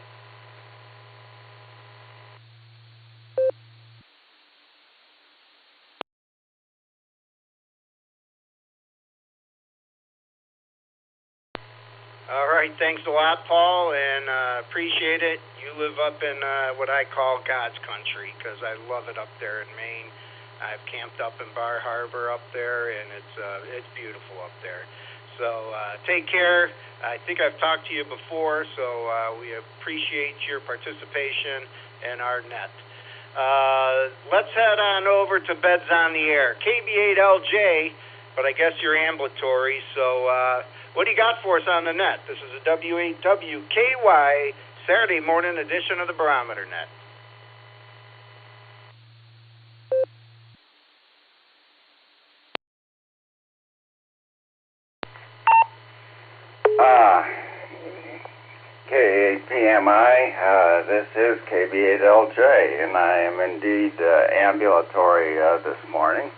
All right, thanks a lot, Paul, and appreciate it. You live up in what I call God's country, because I love it up there in Maine. I've camped up in Bar Harbor up there, and it's beautiful up there. So take care. I think I've talked to you before, so we appreciate your participation in our net. Let's head on over to Beds on the Air. KB8LJ, but I guess you're ambulatory, so what do you got for us on the net? This is a W8WKY Saturday morning edition of the Barometer Net. K8PMI, this is KB8LJ, and I am indeed ambulatory this morning,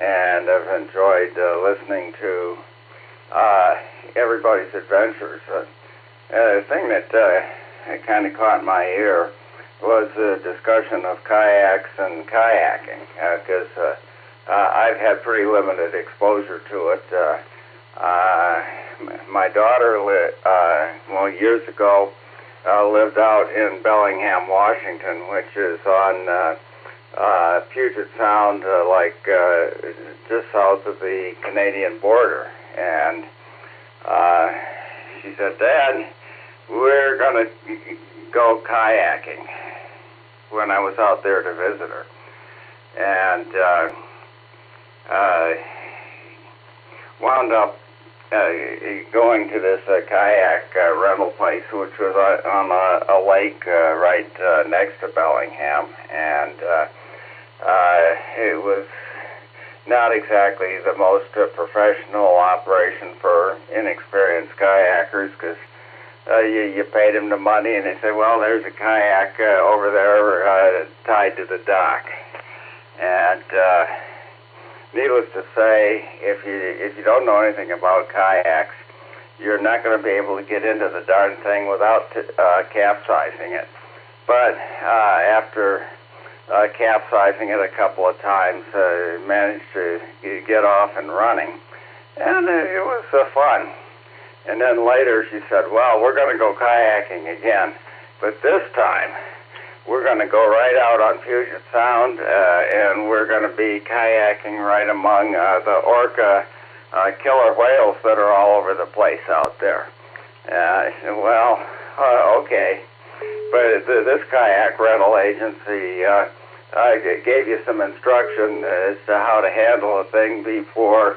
and I've enjoyed listening to everybody's adventures. The thing that kind of caught my ear was the discussion of kayaks and kayaking, because I've had pretty limited exposure to it. My daughter, years ago, lived out in Bellingham, Washington, which is on Puget Sound, just south of the Canadian border. And she said, "Dad, we're going to go kayaking," when I was out there to visit her. And wound up going to this kayak rental place, which was on a lake right next to Bellingham, and it was not exactly the most professional operation for inexperienced kayakers, because you paid them the money and they said, "Well, there's a kayak over there tied to the dock." And needless to say, if you don't know anything about kayaks, you're not going to be able to get into the darn thing without capsizing it. But after capsizing it a couple of times, managed to get off and running. And it was fun. And then later she said, well, we're going to go kayaking again. But this time, we're going to go right out on Puget Sound, and we're going to be kayaking right among the orca killer whales that are all over the place out there. I said, well, okay. But this kayak rental agency gave you some instruction as to how to handle a thing before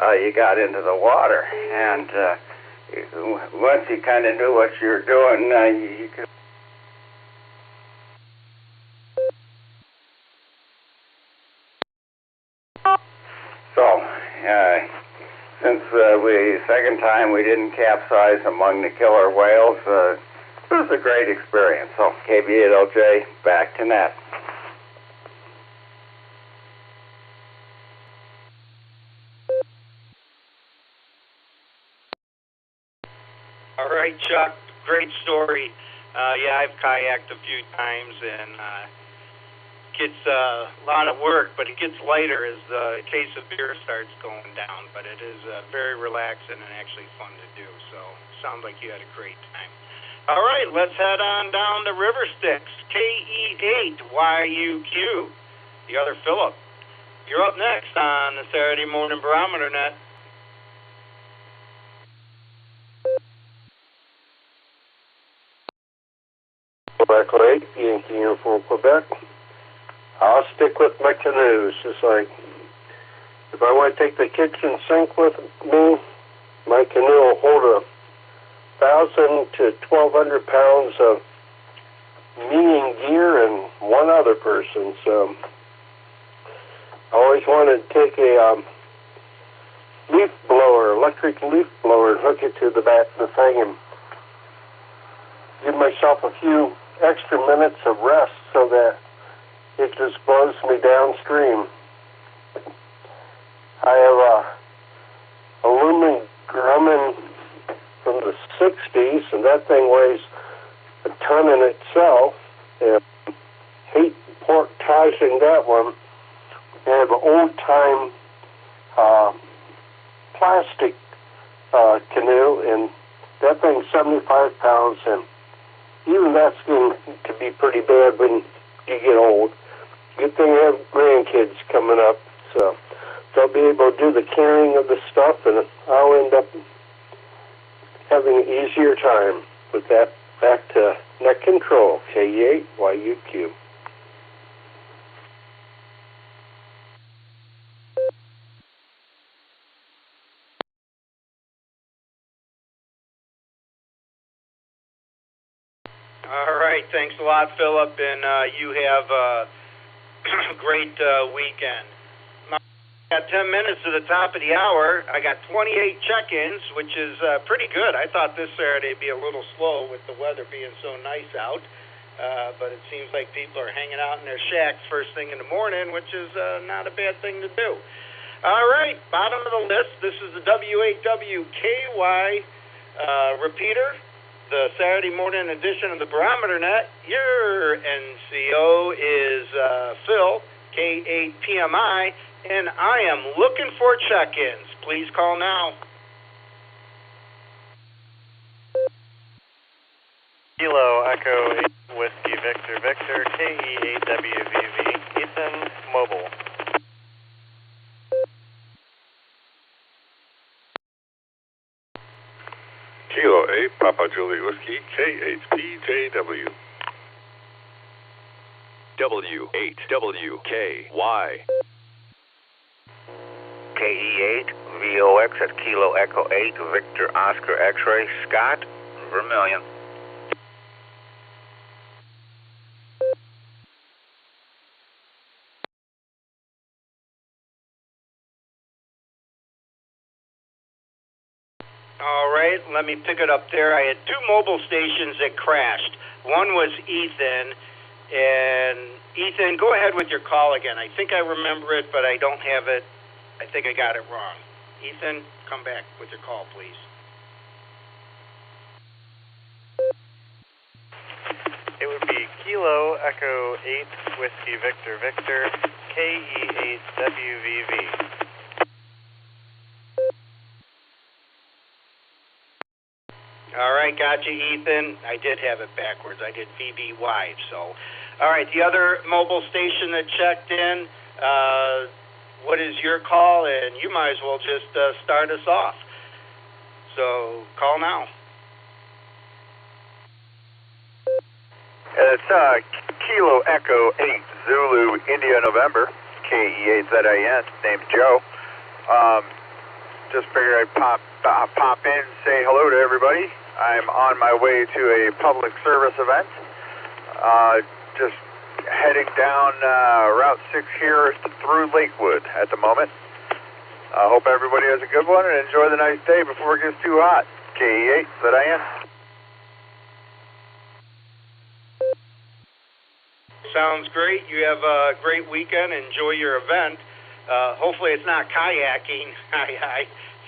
you got into the water. And once you kind of knew what you were doing, you could... So, since second time we didn't capsize among the killer whales, it was a great experience. So, KB8LJ, back to net. All right, Chuck, great story. Yeah, I've kayaked a few times, and gets a lot of work, but it gets lighter as the case of beer starts going down. But it is very relaxing and actually fun to do. So sounds like you had a great time. All right, let's head on down to River Styx, KE8YUQ. The other Philip. You're up next on the Saturday Morning Barometer Net. Quebec Lake, Yankee Uniform Quebec. I'll stick with my canoes. It's like, if I want to take the kitchen sink with me, my canoe will hold 1,000 to 1,200 pounds of me and gear and one other person. So I always wanted to take a leaf blower, electric leaf blower, and hook it to the back of the thing and give myself a few extra minutes of rest so that it just blows me downstream. I have a aluminum Grumman from the 60s, and that thing weighs a ton in itself. And hate portaging that one. I have an old-time plastic canoe, and that thing's 75 pounds, and even that's going to be pretty bad when you get old. Good thing I have grandkids coming up, so they'll be able to do the carrying of the stuff, and I'll end up having an easier time with that. Back to net control, KE8YUQ. All right, thanks a lot, Philip, and you have a great weekend. I got 10 minutes to the top of the hour. I got 28 check-ins, which is pretty good. I thought this Saturday would be a little slow with the weather being so nice out, but it seems like people are hanging out in their shacks first thing in the morning, which is not a bad thing to do. All right, bottom of the list, this is the W8WKY repeater, the Saturday morning edition of the Barometer Net. Your NCO is Phil, K8PMI, and I am looking for check-ins. Please call now. Kilo Echo 8 Whiskey Victor Victor KE8WVV Ethan Mobile. Kilo 8 Papa Julie Whiskey KHPJW. W8WKY. KE8 VOX at Kilo Echo 8 Victor Oscar X-Ray Scott Vermillion. All right, let me pick it up there. I had two mobile stations that crashed. One was Ethan, And Ethan, go ahead with your call again. I think I remember it, but I don't have it. I think I got it wrong. Ethan, come back with your call, please. It would be Kilo Echo 8 Whiskey Victor Victor KE8WVV. All right, gotcha, Ethan. I did have it backwards. I did VVY. So, all right, the other mobile station that checked in, what is your call? And you might as well just start us off. So, call now. It's Kilo Echo 8 Zulu India November KE8ZIN. Name's Joe. Just figured I'd pop in and say hello to everybody. I'm on my way to a public service event. Just heading down Route 6 here through Lakewood at the moment. I hope everybody has a good one and enjoy the nice day before it gets too hot. KE8ZIN. Sounds great. You have a great weekend. Enjoy your event. Hopefully it's not kayaking.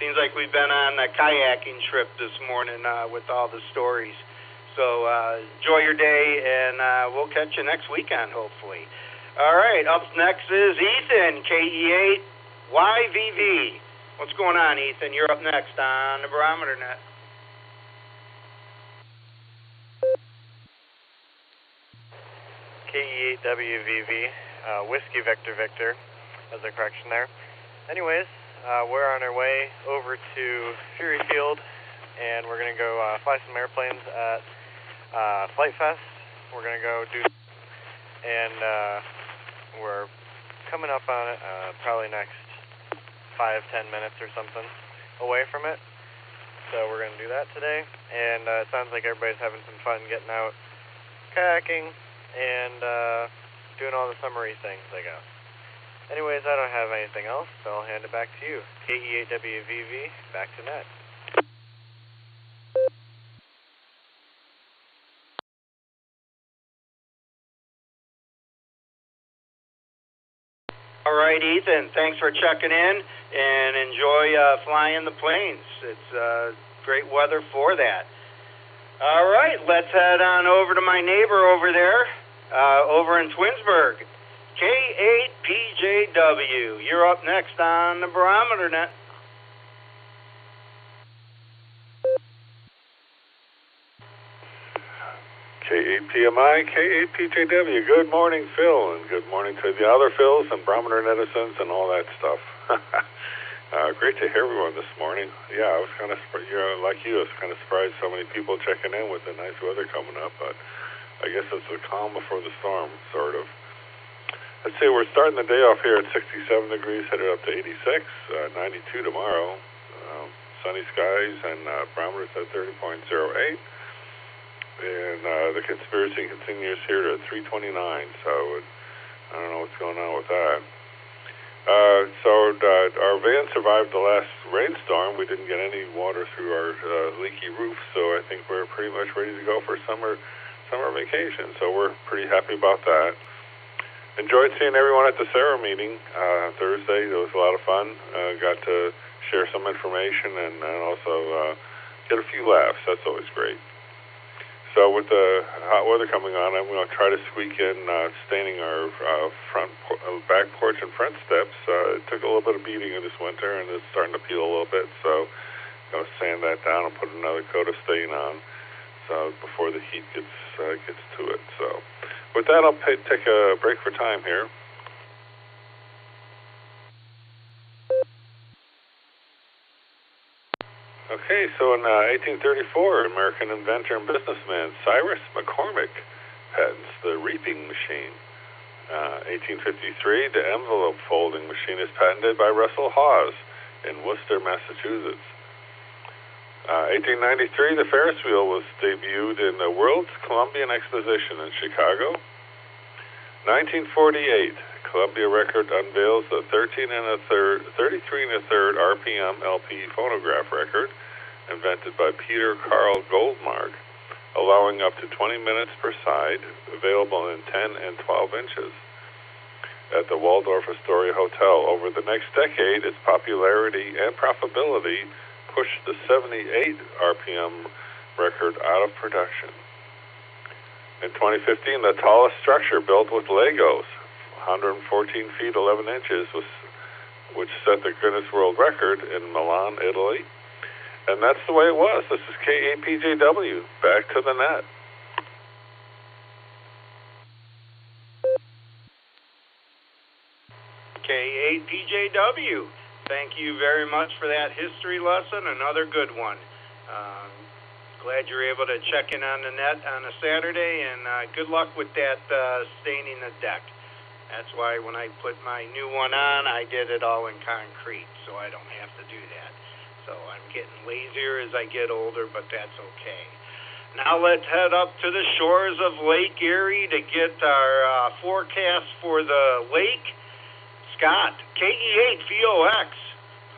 Seems like we've been on a kayaking trip this morning with all the stories. So enjoy your day, and we'll catch you next weekend, hopefully. All right, up next is Ethan, KE8YVV. What's going on, Ethan? You're up next on the Barometer Net. KE8WVV, Whiskey Victor Victor, as a correction there. Anyways, we're on our way over to Fury Field, and we're going to go fly some airplanes at Flight Fest. We're going to go do, and we're coming up on it probably next 5-10 minutes or something away from it. So we're going to do that today, and it sounds like everybody's having some fun getting out kayaking and doing all the summery things, I guess. Anyways, I don't have anything else, so I'll hand it back to you. KE8WVV, back to net. All right, Ethan, thanks for checking in, and enjoy flying the planes. It's great weather for that. All right, let's head on over to my neighbor over there, over in Twinsburg. K8PJW, you're up next on the Barometer Net. K8PMI, K8PJW. Good morning, Phil, and good morning to the other Phils and Barometer Netizens and all that stuff. Great to hear everyone this morning. Yeah, I was kind of, like you, I was kind of surprised so many people checking in with the nice weather coming up, but I guess it's the calm before the storm, sort of. Let's see, we're starting the day off here at 67 degrees, headed up to 86, 92 tomorrow. Sunny skies, and barometer's at 30.08. And the conspiracy continues here to 329, so I don't know what's going on with that. Our van survived the last rainstorm. We didn't get any water through our leaky roof, so I think we're pretty much ready to go for summer vacation, so we're pretty happy about that. Enjoyed seeing everyone at the Sarah meeting Thursday. It was a lot of fun. Got to share some information and also get a few laughs. That's always great. So with the hot weather coming on, I'm going to try to squeak in staining our back porch and front steps. It took a little bit of beating in this winter, and it's starting to peel a little bit. So I'm going to sand that down and put another coat of stain on, so before the heat gets to it. So with that, I'll take a break for time here. Okay, so in 1834, American inventor and businessman Cyrus McCormick patents the reaping machine. 1853, the envelope folding machine is patented by Russell Hawes in Worcester, Massachusetts. 1893, the Ferris wheel was debuted in the World's Columbian Exposition in Chicago. 1948, Columbia Record unveils the 33 1/3 RPM LP phonograph record, invented by Peter Carl Goldmark, allowing up to 20 minutes per side, available in 10 and 12 inches. At the Waldorf Astoria Hotel, over the next decade, its popularity and profitability pushed the 78 RPM record out of production. In 2015, the tallest structure built with Legos, 114 feet 11 inches, which set the Guinness World Record in Milan, Italy. And that's the way it was. This is KAPJW. Back to the net. KAPJW. Thank you very much for that history lesson. Another good one. Glad you're able to check in on the net on a Saturday, and good luck with that staining the deck. That's why when I put my new one on, I did it all in concrete, so I don't have to do that. So I'm getting lazier as I get older, but that's okay. Now let's head up to the shores of Lake Erie to get our forecast for the lake. Scott, KE8VOX,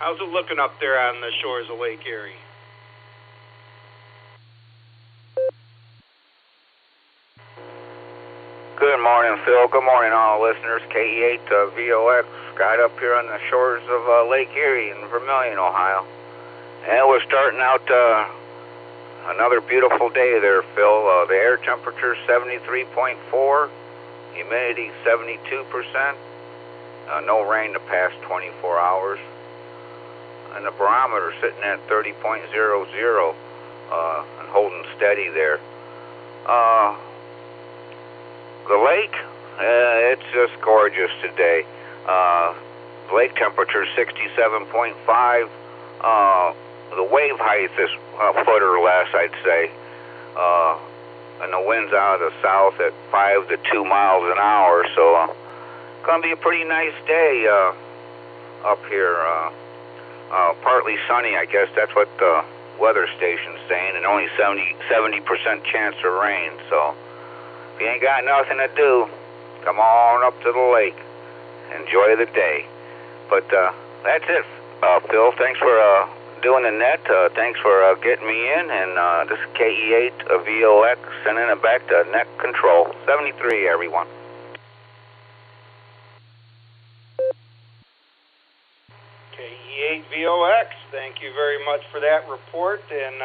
how's it looking up there on the shores of Lake Erie? Good morning, Phil. Good morning, all listeners. KE8VOX, Scott up here on the shores of Lake Erie in Vermilion, Ohio. And we're starting out another beautiful day there, Phil. The air temperature 73.4, humidity 72%, no rain the past 24 hours, and the barometer sitting at 30.00 and holding steady there. The lake, it's just gorgeous today. Lake temperature 67.5. The wave height is a foot or less, I'd say. And the wind's out of the south at 5 to 2 miles an hour, so gonna be a pretty nice day up here. Partly sunny, I guess that's what the weather station's saying, and only 70% chance of rain, so if you ain't got nothing to do, come on up to the lake. Enjoy the day. But that's it, Phil. Thanks for doing the net. Thanks for getting me in. And this is KE8VOX sending it back to net control. 73, everyone. KE8VOX, thank you very much for that report. And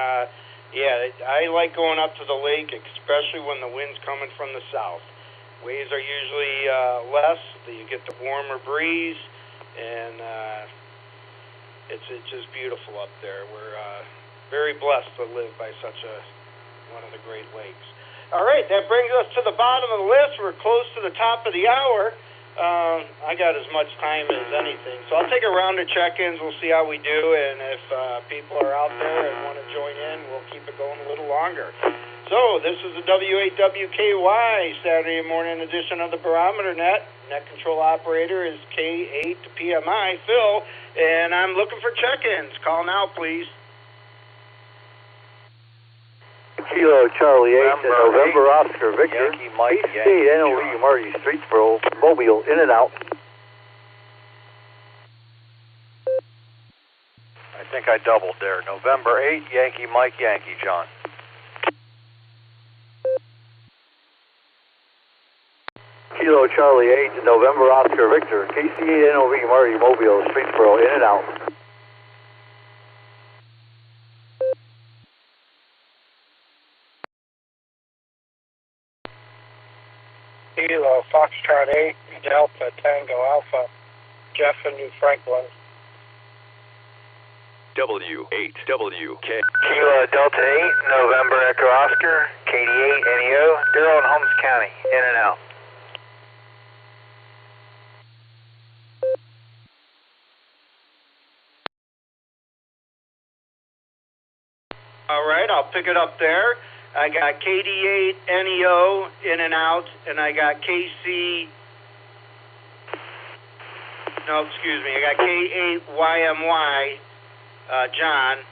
yeah, I like going up to the lake, especially when the wind's coming from the south. Waves are usually less, you get the warmer breeze, and it's just beautiful up there. We're very blessed to live by such one of the great lakes. All right, that brings us to the bottom of the list. We're close to the top of the hour. I got as much time as anything, so I'll take a round of check-ins. We'll see how we do, and if people are out there and want to join in, we'll keep it going a little longer. So this is the W8WKY Saturday morning edition of the Barometer Net. Net control operator is K8PMI Phil, and I'm looking for check-ins. Call now, please. Kilo Charlie 8 and November Oscar Victor, State NOV Marty Streetsboro, Mobile, in and out. I think I doubled there. November 8, Yankee Mike Yankee, John. Kilo Charlie 8 and November Oscar Victor, KC8 NOV Marty Mobile, Streetsboro, in and out. Kilo Foxtrot 8, Delta Tango Alpha, Jeff in New Franklin. W8WK. Kilo Delta 8, November Echo Oscar, KD8 NEO, Darrell in Holmes County, in and out. All right, I'll pick it up there. I got KD8 NEO in and out, and I got KC. No, excuse me. I got K8 YMY, John.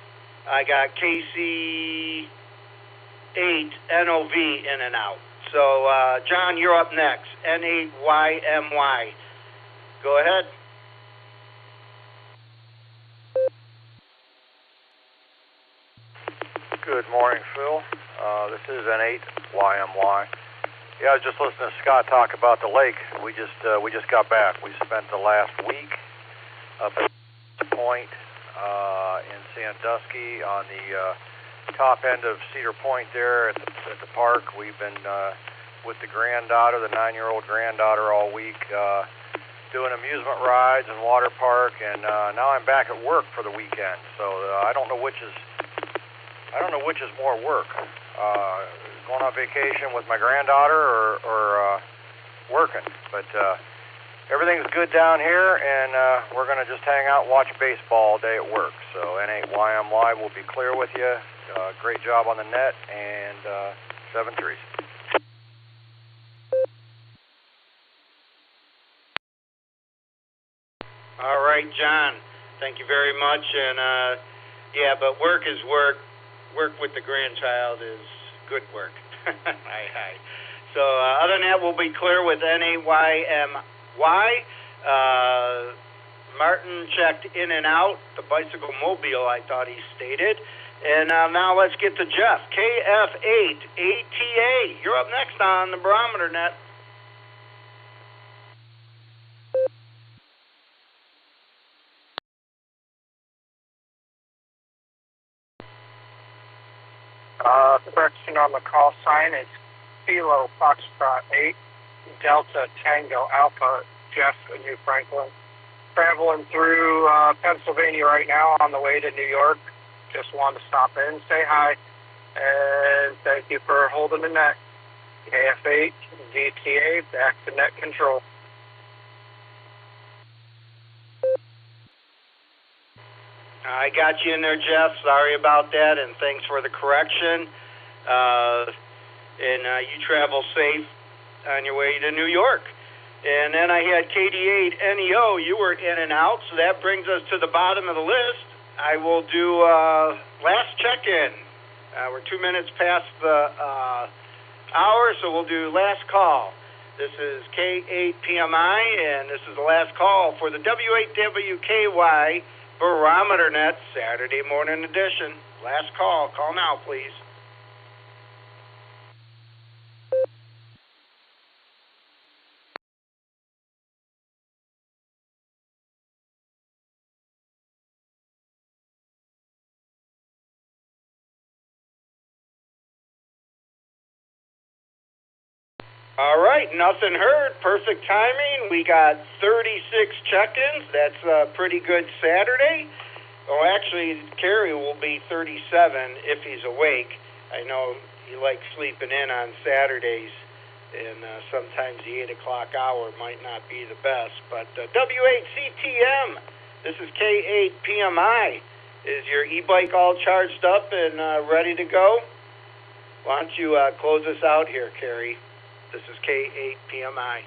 I got KC8 NOV in and out. So, John, you're up next. N8 YMY. Go ahead. Good morning, Phil. This is N8YMY. Yeah, I was just listening to Scott talk about the lake. We just got back. We spent the last week up at Point in Sandusky on the top end of Cedar Point there at the park. We've been with the granddaughter, the 9-year-old granddaughter, all week doing amusement rides and water park, and now I'm back at work for the weekend. So I don't know which is more work. Going on vacation with my granddaughter or working. But everything's good down here, and we're going to just hang out and watch baseball all day at work. So N8YMY will be clear with you. Great job on the net, and 7-3s. All right, John. Thank you very much. And yeah, but work is work. Work with the grandchild is good work. Hi. So other than that, we'll be clear with N8YMY. Martin checked in and out. The bicycle mobile, I thought he stated. And now let's get to Jeff. KF8ATA. You're up next on the Barometer Net. Correction on the call sign is Kilo Foxtrot 8, Delta Tango Alpha, Jeff in New Franklin. Traveling through Pennsylvania right now on the way to New York. Just wanted to stop in, say hi, and thank you for holding the net. KF8, DTA, back to net control. I got you in there, Jeff. Sorry about that, and thanks for the correction. And you travel safe on your way to New York. And then I had KD8NEO. You were in and out, so that brings us to the bottom of the list. I will do last check-in. We're 2 minutes past the hour, so we'll do last call. This is K8PMI, and this is the last call for the W8WKY Barometer Net Saturday morning edition. Last call. Call now, please. All right, nothing heard. Perfect timing. We got 36 check-ins. That's a pretty good Saturday. Oh, actually, Kerry will be 37 if he's awake. I know he likes sleeping in on Saturdays, and sometimes the 8 o'clock hour might not be the best. But W8CTM, this is K8PMI. Is your e-bike all charged up and ready to go? Why don't you close us out here, Kerry? This is K8PMI.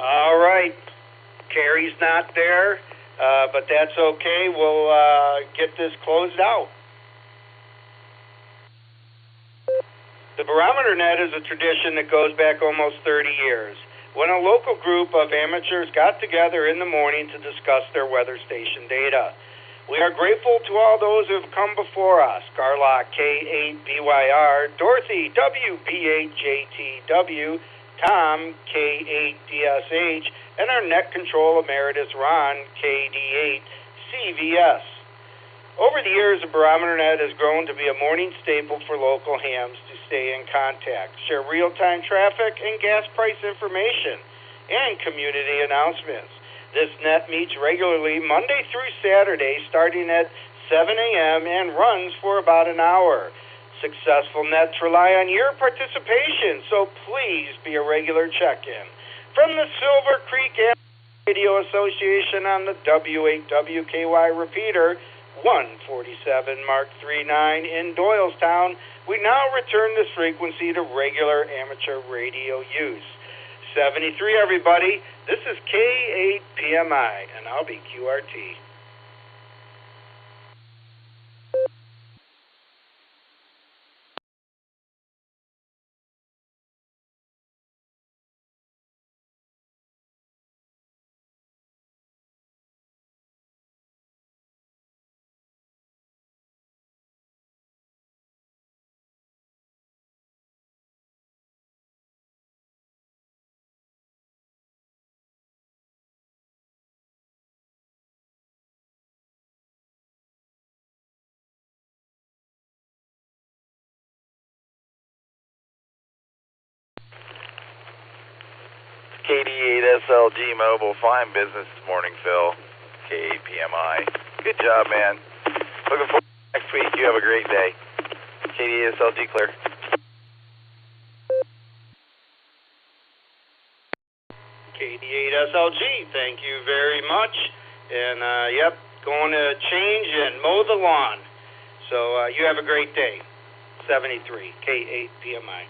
All right. Carrie's not there, but that's okay. We'll get this closed out. The Barometer Net is a tradition that goes back almost 30 years, when a local group of amateurs got together in the morning to discuss their weather station data. We are grateful to all those who have come before us: Carlock K8BYR, Dorothy WB8JTW, Tom K8DSH, and our Net Control Emeritus Ron KD8CVS. Over the years, the Barometer Net has grown to be a morning staple for local hams to stay in contact, share real-time traffic and gas price information, and community announcements. This net meets regularly Monday through Saturday, starting at 7 a.m. and runs for about an hour. Successful nets rely on your participation, so please be a regular check-in. From the Silvercreek Amateur Radio Association on the W8WKY repeater, 147 Mark 39 in Doylestown, we now return this frequency to regular amateur radio use. 73, everybody. This is K8PMI, and I'll be QRT. KD8SLG Mobile, fine business this morning, Phil. K8PMI. Good job, man. Looking forward to next week. You have a great day. KD8SLG clear. KD8SLG, thank you very much. And, yep, going to change and mow the lawn. So you have a great day. 73, K8PMI.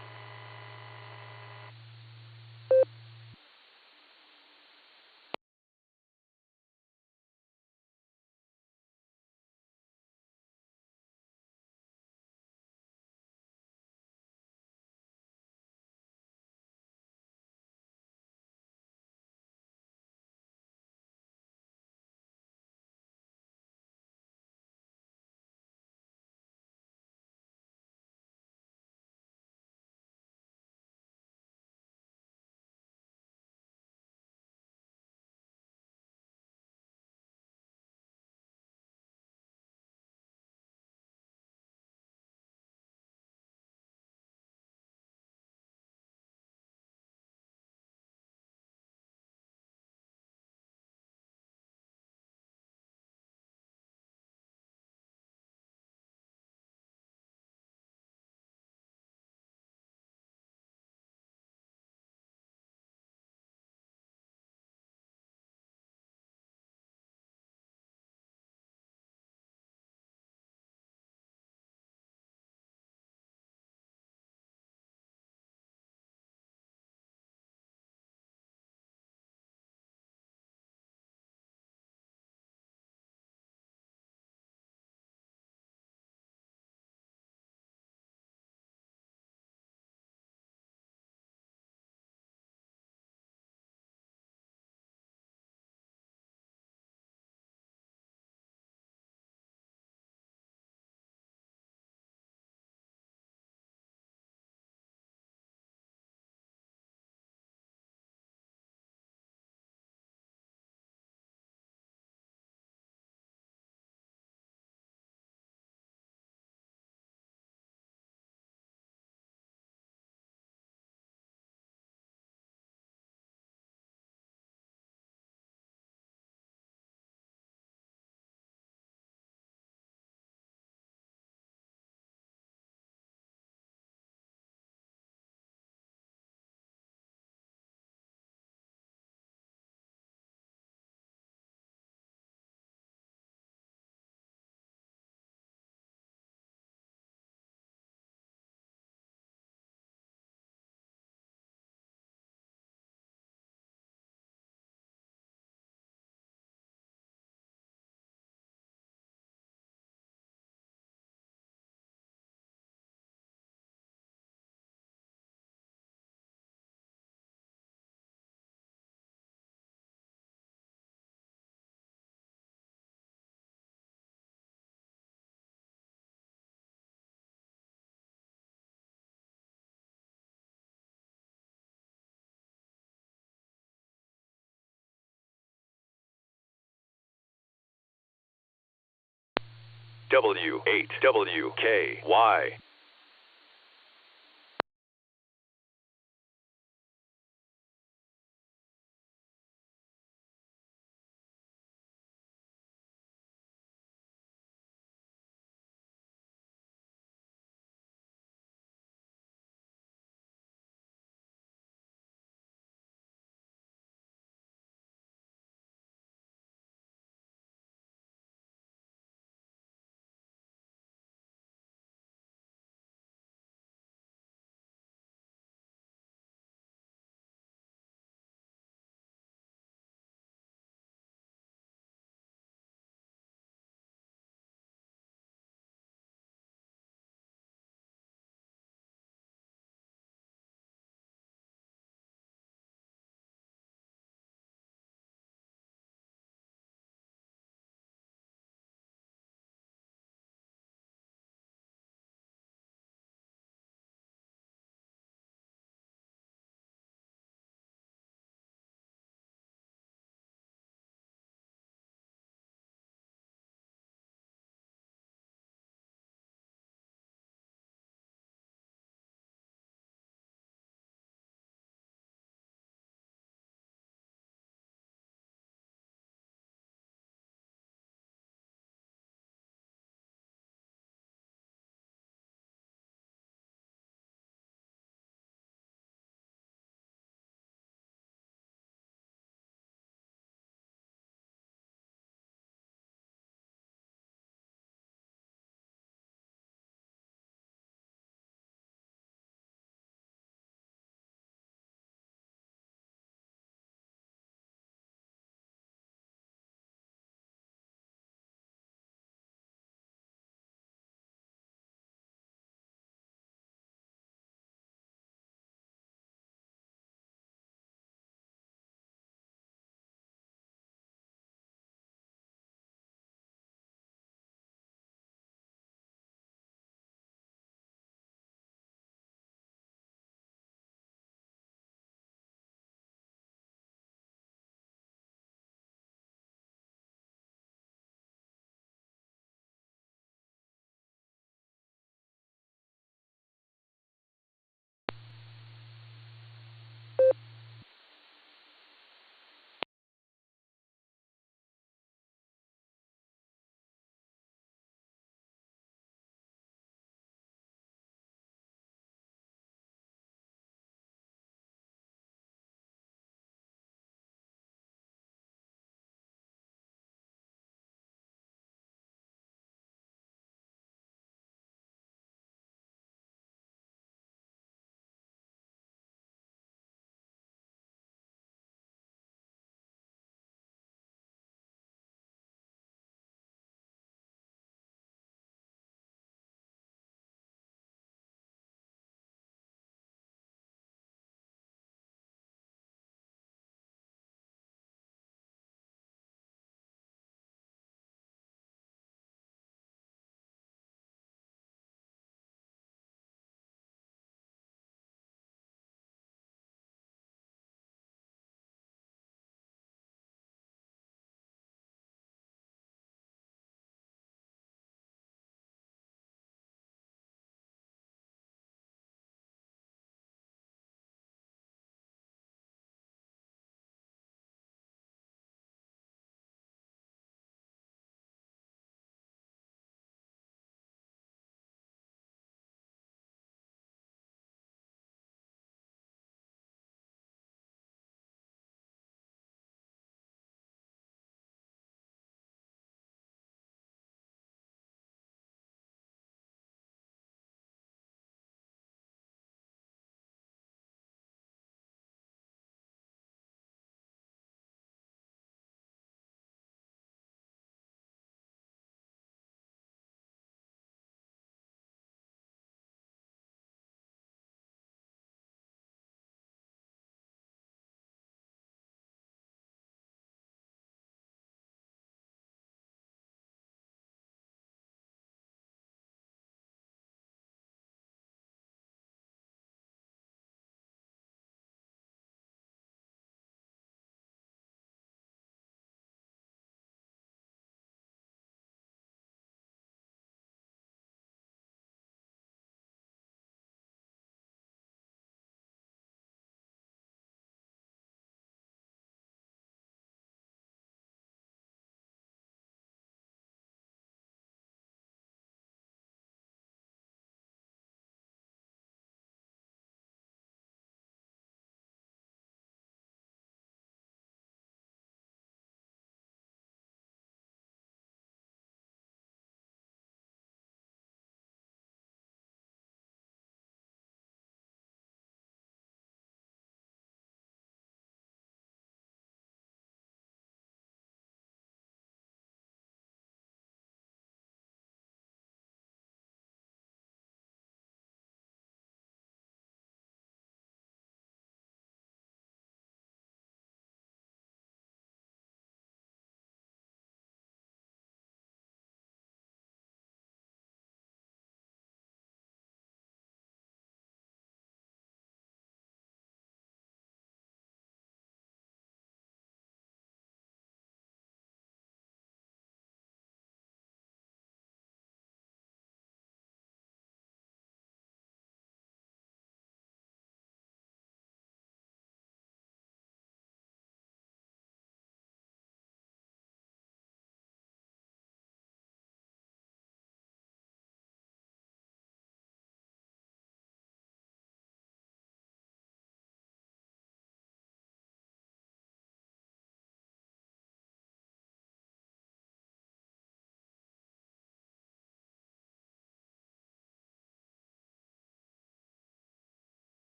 W8WKY.